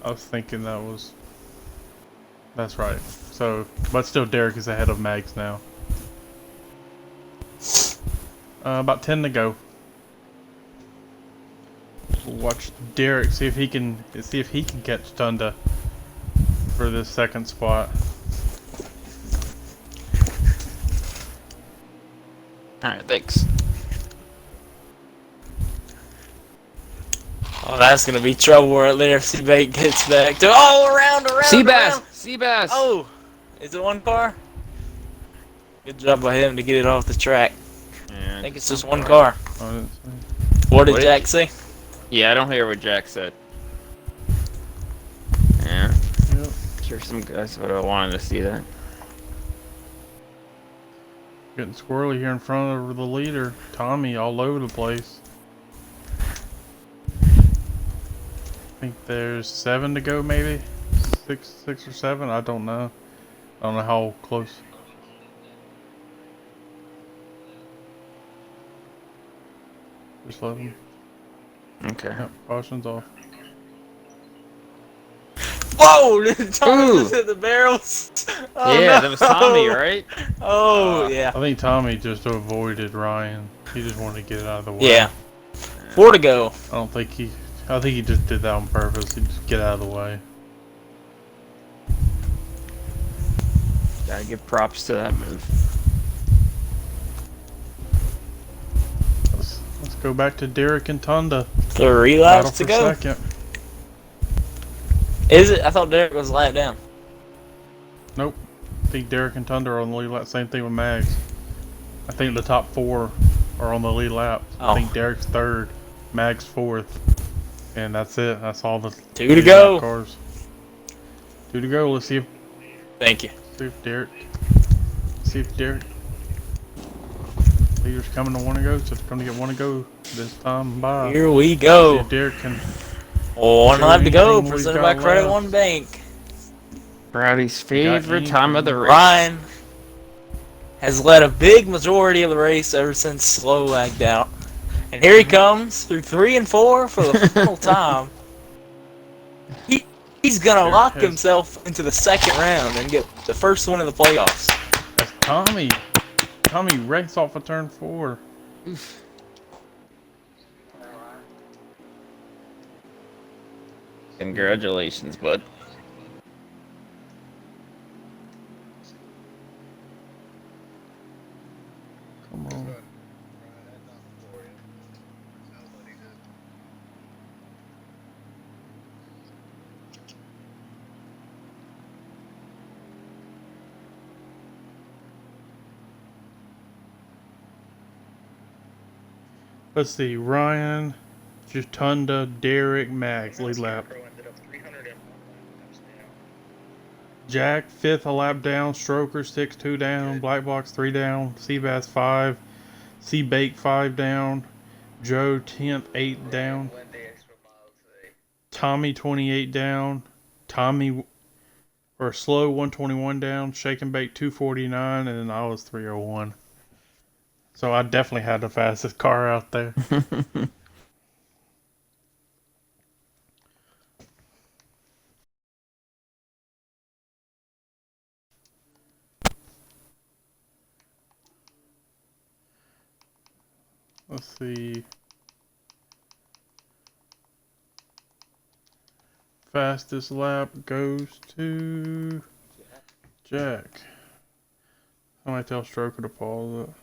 I was thinking that was. That's right. So, but still, Derek is ahead of Mags now. About 10 to go. We'll watch Derek see if he can catch Tunda for this 2nd spot. Alright, thanks. Oh, that's gonna be trouble right there if Seabait gets back to around. Seabass! Seabass! Oh, is it 1 car? Good job by him to get it off the track. I think it's just 1 car. I didn't see. What did What Jack say? Yeah, I don't hear what Jack said. Yeah. Yep. Sure, some guys would have wanted to see that. Getting squirrely here in front of the leader. Tommy all over the place. I think there's 7 to go, maybe 6 or 7. I don't know. I don't know how close. Just let him. Okay. Yep, caution's off. Whoa! Tommy Ooh. just hit the barrels. Oh, Yeah, no. that was Tommy, right? Oh, yeah. I think Tommy just avoided Ryan. He just wanted to get it out of the way. Yeah. 4 to go. I think he just did that on purpose. He just get out of the way. Gotta give props to that move. Let's go back to Derek and Tunda. 3 Battle laps to for go. 2nd. Is it? I thought Derek was a lap down. Nope. I think Derek and Tunda are on the lead lap. Same thing with Mags. I think the top 4 are on the lead lap. Oh. I think Derek's 3rd, Mags 4th, and that's it. That's all the 2 to lead go. lap cars. 2 to go. Let's see if Thank you. Derek. See if Derek. Leader's coming to want to go. So it's going to get one to go this time. Bye. Here we See go. if Derek can. 1 lap to go. Anything we've Presented got by Credit left. One Bank. Rowdy's favorite time of the race. Ryan has led a big majority of the race ever since Slow lagged out. And here he comes through 3 and 4 for the final time. He's gonna Derek lock has- himself into the 2nd round and get the first one in the playoffs. That's Tommy. Tommy wrecks off of turn 4. Oof. Congratulations, bud. Come on. Let's see. Ryan, Jatunda, Derek, Mags, lead lap. Jack, 5th a lap down. Stroker, 6, 2 down. Black Box, 3 down. Seabass, 5. Seabake, 5 down. Joe, 10th, 8 down. Tommy, 28 down. Tommy, or Slow, 121 down. Shake and Bake, 249. And then I was 301. So I definitely had the fastest car out there. Let's see. Fastest lap goes to Jack. Somebody tell Stroker to pause it.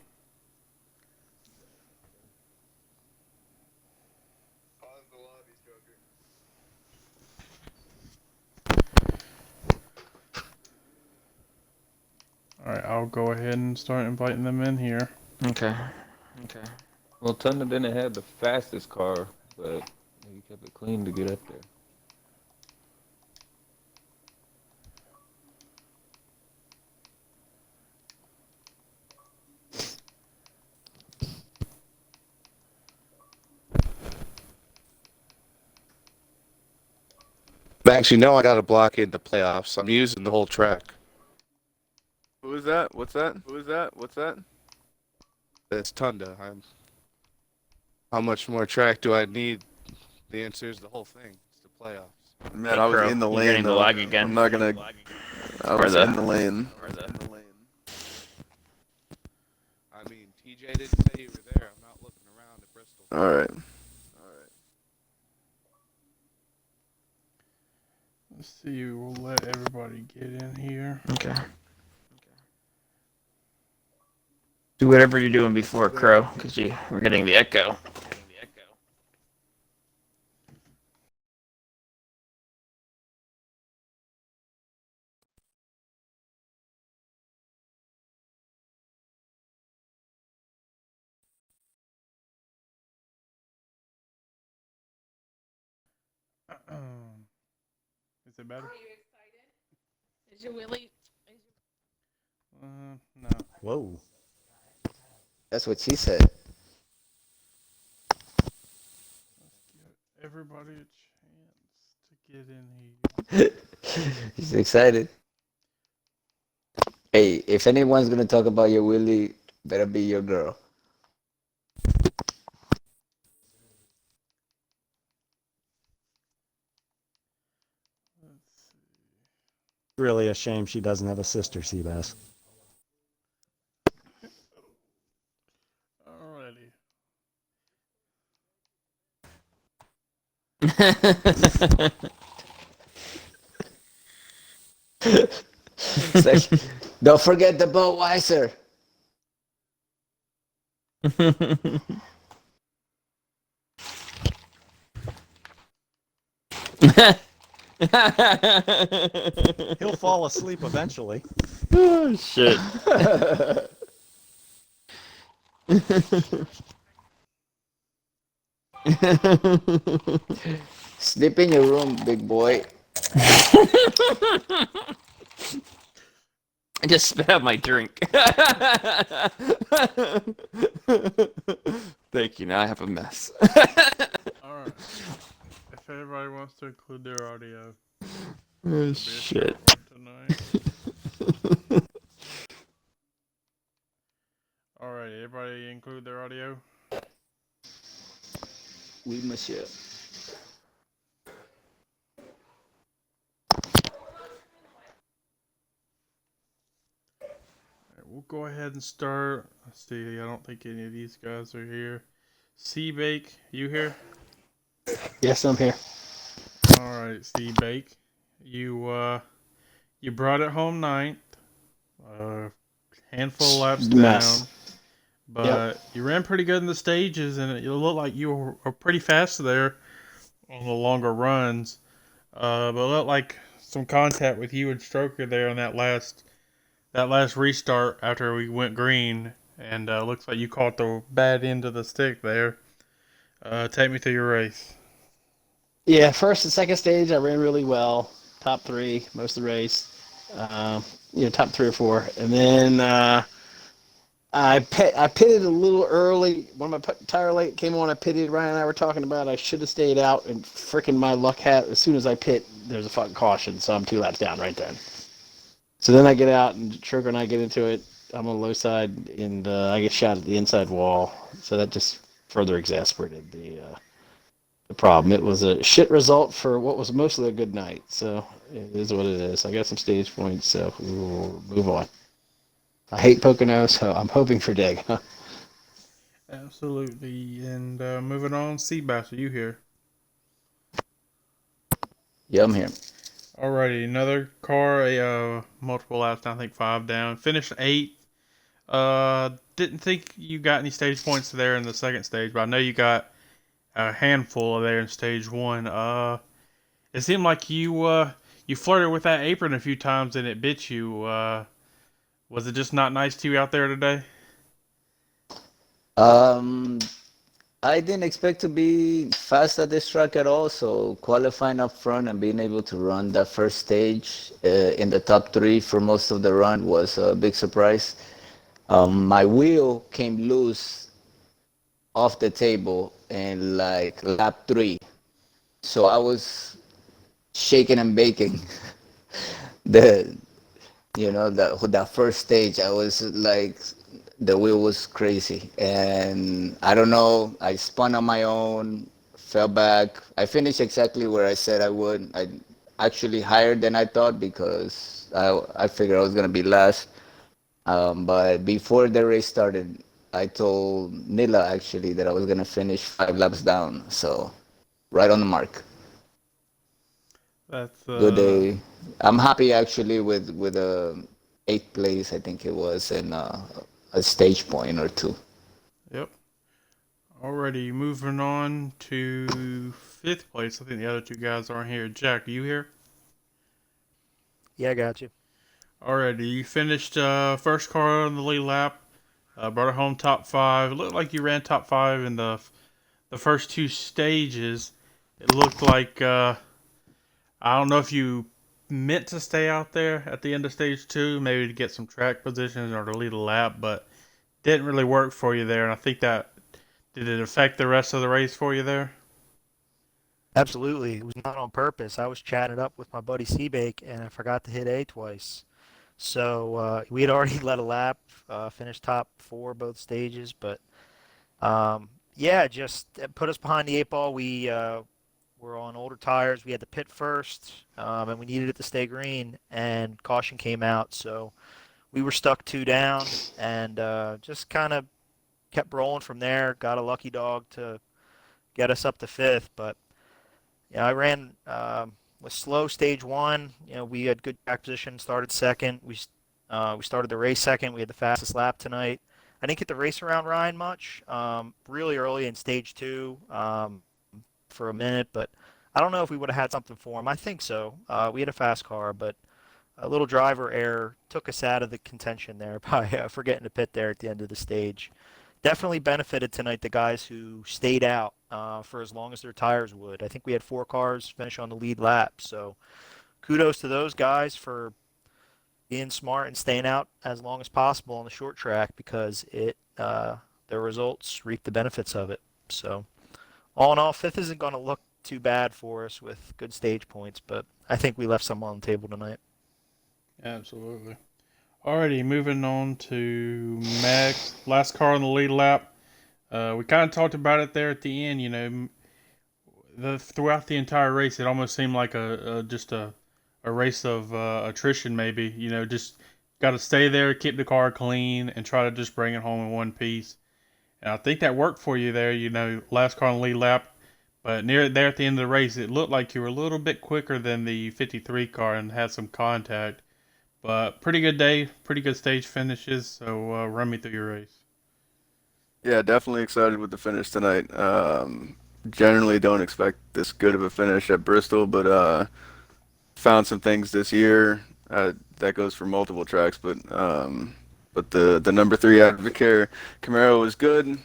Alright, I'll go ahead and start inviting them in here. Okay. Well, Tunda didn't have the fastest car, but he kept it clean to get up there. Max, you know I got to block in the playoffs. I'm using the whole track. Who is that? What's that? Who is that? What's that? That's Tunda. How much more track do I need? The answer is the whole thing. It's the playoffs. Man, Hey, I was Crow, in the you lane getting the though. lag again? I'm not gonna. I was in the lane. I mean, TJ didn't say you were there. I'm not looking around at Bristol. All right. Let's see, we'll let everybody get in here. Okay. Do whatever you're doing before, Crow, because we're getting the echo. Is it better? Are you excited? Is your Willie? No. Whoa. That's what she said. Let's give everybody a chance to get in here. She's excited. Hey, if anyone's gonna talk about your Willie, better be your girl. Let's see. Really a shame she doesn't have a sister, Seabass. Alrighty. It's like, don't forget the Budweiser. He'll fall asleep eventually. Oh, shit. Sleep in your room, big boy. I just spit out my drink. Thank you. Now I have a mess. Alright. If everybody wants to include their audio. Oh, shit. Tonight. Alright, everybody include their audio? Oui, monsieur. We'll go ahead and start. Let's see, I don't think any of these guys are here. Seabake, you here? Yes, I'm here. Alright, Seabake. You brought it home ninth. Handful of laps Mess. down. But you ran pretty good in the stages, and it looked like you were pretty fast there on the longer runs. But it looked like some contact with you and Stroker there on that last restart after we went green, and looks like you caught the bad end of the stick there. Take me through your race. Yeah, first and second stage, I ran really well. Top three most of the race. Top 3 or 4, and then I pitted a little early. When my tire light came on, I pitted. Ryan and I were talking about I should have stayed out, and freaking my luck hat. As soon as I pit, there's a fucking caution, so I'm 2 laps down right then. So then I get out, and Trigger and I get into it. I'm on the low side, and I get shot at the inside wall. So that just further exasperated the problem. It was a shit result for what was mostly a good night. So it is what it is. I got some stage points, so we'll move on. I hate Pocono, so I'm hoping for dig. Absolutely. And moving on, Seabass, are you here? Yeah, I'm here. Alrighty, another car, multiple laps down, I think 5 down. Finished 8th. Didn't think you got any stage points there in the second stage, but I know you got a handful there in stage 1. It seemed like you flirted with that apron a few times and it bit you. Was it just not nice to you out there today? Um, I didn't expect to be fast at this track at all, so qualifying up front and being able to run that first stage in the top three for most of the run was a big surprise. My wheel came loose off the table in like lap three, so I was shaking and baking. the that first stage, I was like, the wheel was crazy, and I don't know. I spun on my own, fell back. I finished exactly where I said I would. I actually higher than I thought because I figured I was gonna be last. But before the race started, I told Nila actually that I was gonna finish 5 laps down. So right on the mark. That's Good day. I'm happy actually with a eighth place. I think it was in a stage point or two. Yep. Alrighty, moving on to 5th place. I think the other two guys aren't here. Jack, are you here? Yeah, I got you. Alrighty, you finished first car on the lead lap. Brought it home top 5. It looked like you ran top 5 in the first 2 stages. It looked like I don't know if you meant to stay out there at the end of stage 2, maybe to get some track positions or to lead a lap, but didn't really work for you there. And I think that did it affect the rest of the race for you there? Absolutely. It was not on purpose. I was chatting up with my buddy Seabake and I forgot to hit A twice. So we had already led a lap, finished top four both stages, but yeah, just put us behind the 8 ball. We were on older tires. We had to pit first, and we needed it to stay green, and caution came out. So we were stuck 2 down and just kind of kept rolling from there. Got a lucky dog to get us up to fifth, but yeah, I ran was slow stage one. We had good track position. Started second. We started the race second. We had the fastest lap tonight. I didn't get the race around Ryan much. Really early in stage two for a minute, but I don't know if we would have had something for him. I think so. We had a fast car, but a little driver error took us out of the contention there by forgetting to pit there at the end of the stage. Definitely benefited tonight the guys who stayed out for as long as their tires would. I think we had 4 cars finish on the lead lap, so kudos to those guys for being smart and staying out as long as possible on the short track because their results reap the benefits of it. So all in all, fifth isn't going to look too bad for us with good stage points, but I think we left some on the table tonight. Absolutely. Alrighty, moving on to Max. Last car on the lead lap. We kind of talked about it there at the end. Throughout the entire race, it almost seemed like just a race of attrition. Maybe just got to stay there, keep the car clean, and try to just bring it home in one piece. And I think that worked for you there. Last car on the lead lap, but near there at the end of the race, it looked like you were a little bit quicker than the 53 car and had some contact. But pretty good day, pretty good stage finishes. So run me through your race. Yeah, definitely excited with the finish tonight. Generally don't expect this good of a finish at Bristol, but found some things this year. That goes for multiple tracks, but the number 3 Advocare Camaro was good.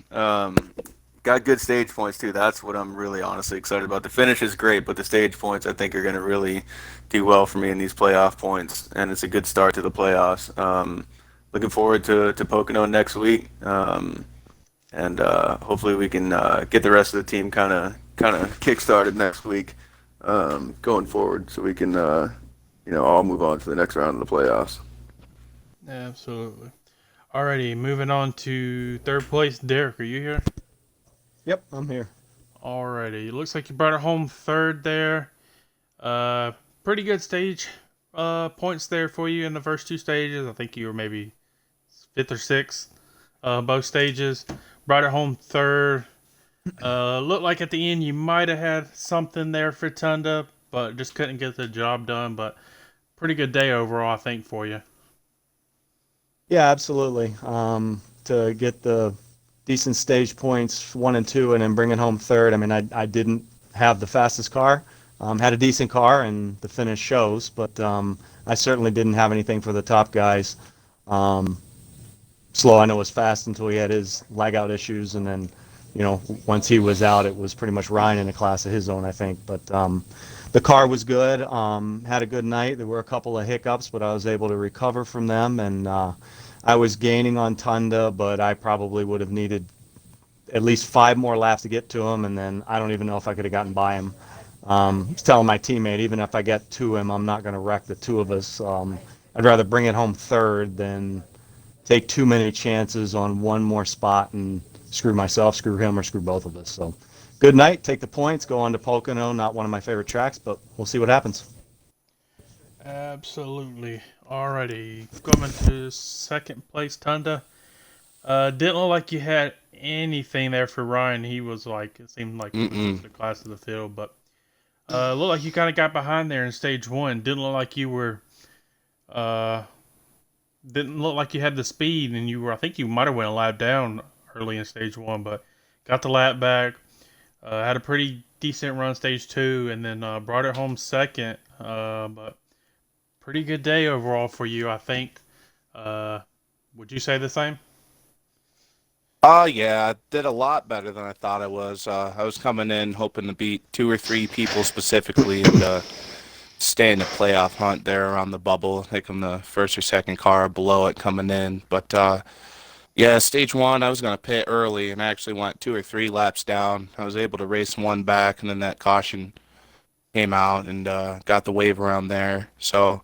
got good stage points too. That's what I'm really honestly excited about. The finish is great, but the stage points I think are going to really do well for me in these playoff points, and it's a good start to the playoffs. Looking forward to Pocono next week, and hopefully we can get the rest of the team kind of kick-started next week, going forward, so we can all move on to the next round of the playoffs. Absolutely. Alrighty, moving on to third place. Derek, are you here? Yep, I'm here. Alrighty, it looks like you brought it home third there. Pretty good stage points there for you in the first two stages. I think you were maybe fifth or sixth both stages. Brought it home third. Looked like at the end you might have had something there for Tunda, but just couldn't get the job done. But pretty good day overall, I think, for you. Yeah, absolutely. To get the decent stage points 1 and 2 and then bring it home third. I mean, I didn't have the fastest car. Had a decent car and the finish shows, but I certainly didn't have anything for the top guys. Slow, I know, was fast until he had his lag out issues, and then, once he was out, it was pretty much Ryan in a class of his own, I think. But the car was good. Had a good night. There were a couple of hiccups, but I was able to recover from them, and I was gaining on Tunda, but I probably would have needed at least 5 more laps to get to him, and then I don't even know if I could have gotten by him. I was telling my teammate, even if I get to him, I'm not going to wreck the two of us. I'd rather bring it home third than take too many chances on one more spot and screw myself, screw him, or screw both of us. So good night, take the points, go on to Pocono, not one of my favorite tracks, but we'll see what happens. Absolutely. Alrighty, coming to second place, Tunda. Didn't look like you had anything there for Ryan. He was like, it seemed like he was the class of the field, but looked like you kind of got behind there in stage one. Didn't look like you were, didn't look like you had the speed, and you were, I think you might have went a lap down early in stage one, but got the lap back. Had a pretty decent run stage two, and then brought it home second. But pretty good day overall for you, I think. Would you say the same? Yeah, I did a lot better than I thought I was. I was coming in hoping to beat 2 or 3 people specifically and stay in the playoff hunt there around the bubble. I think I'm the first or second car below it coming in. But yeah, stage one, I was going to pit early and I actually went 2 or 3 laps down. I was able to race one back, and then that caution came out and got the wave around there. So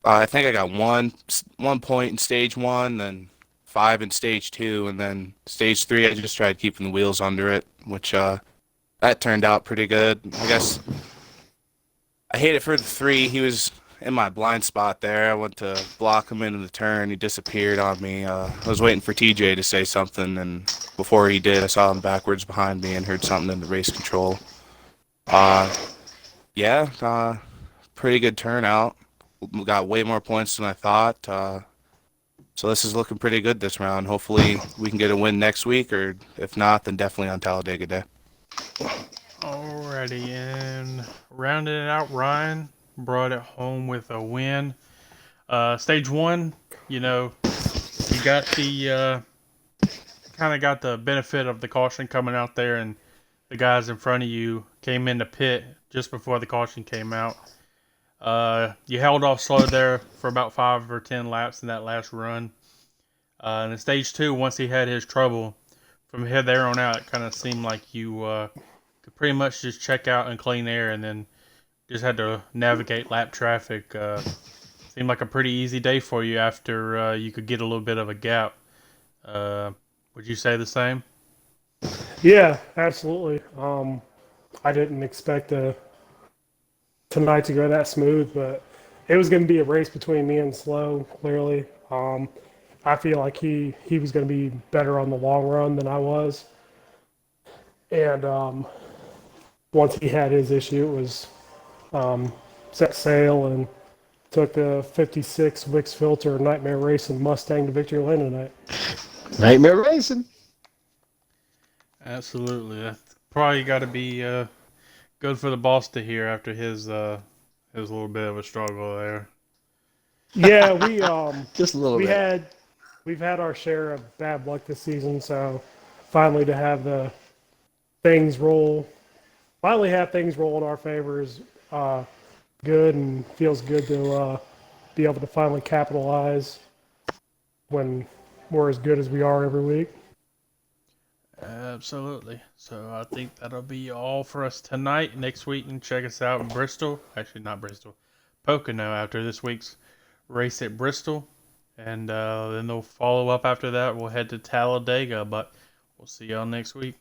I think I got 1 point in stage one, then 5 in stage two, and then stage three I just tried keeping the wheels under it, which that turned out pretty good. I guess I hate it for the 3. He was in my blind spot there. I went to block him into the turn. He disappeared on me. I was waiting for TJ to say something, and before he did, I saw him backwards behind me and heard something in the race control. Yeah, pretty good turnout. We got way more points than I thought. So this is looking pretty good this round. Hopefully we can get a win next week, or if not, then definitely on Talladega Day. Alrighty, and rounding it out, Ryan brought it home with a win. Stage one, you got the kind of got the benefit of the caution coming out there, and the guys in front of you came in the pit just before the caution came out. You held off slow there for about 5 or 10 laps in that last run. And in stage two, once he had his trouble, from there on out, it kind of seemed like you could pretty much just check out in clean air, and then just had to navigate lap traffic. Seemed like a pretty easy day for you after you could get a little bit of a gap. Would you say the same? Yeah, absolutely. I didn't expect tonight to go that smooth, but it was going to be a race between me and Slow, clearly. I feel like he was going to be better on the long run than I was. And once he had his issue, it was set sail and took the 56 Wix Filter Nightmare Racing Mustang to victory lane tonight. Nightmare Racing. Absolutely. That's probably got to be good for the boss to hear after his little bit of a struggle there. Yeah, we just a little we've bit. had our share of bad luck this season. So finally to have the things roll. Finally, have things roll in our favor is good, and feels good to be able to finally capitalize when we're as good as we are every week. Absolutely. So I think that'll be all for us tonight. Next week, you can check us out in Bristol. Actually, not Bristol, Pocono after this week's race at Bristol. And then they'll follow up after that. We'll head to Talladega, but we'll see y'all next week.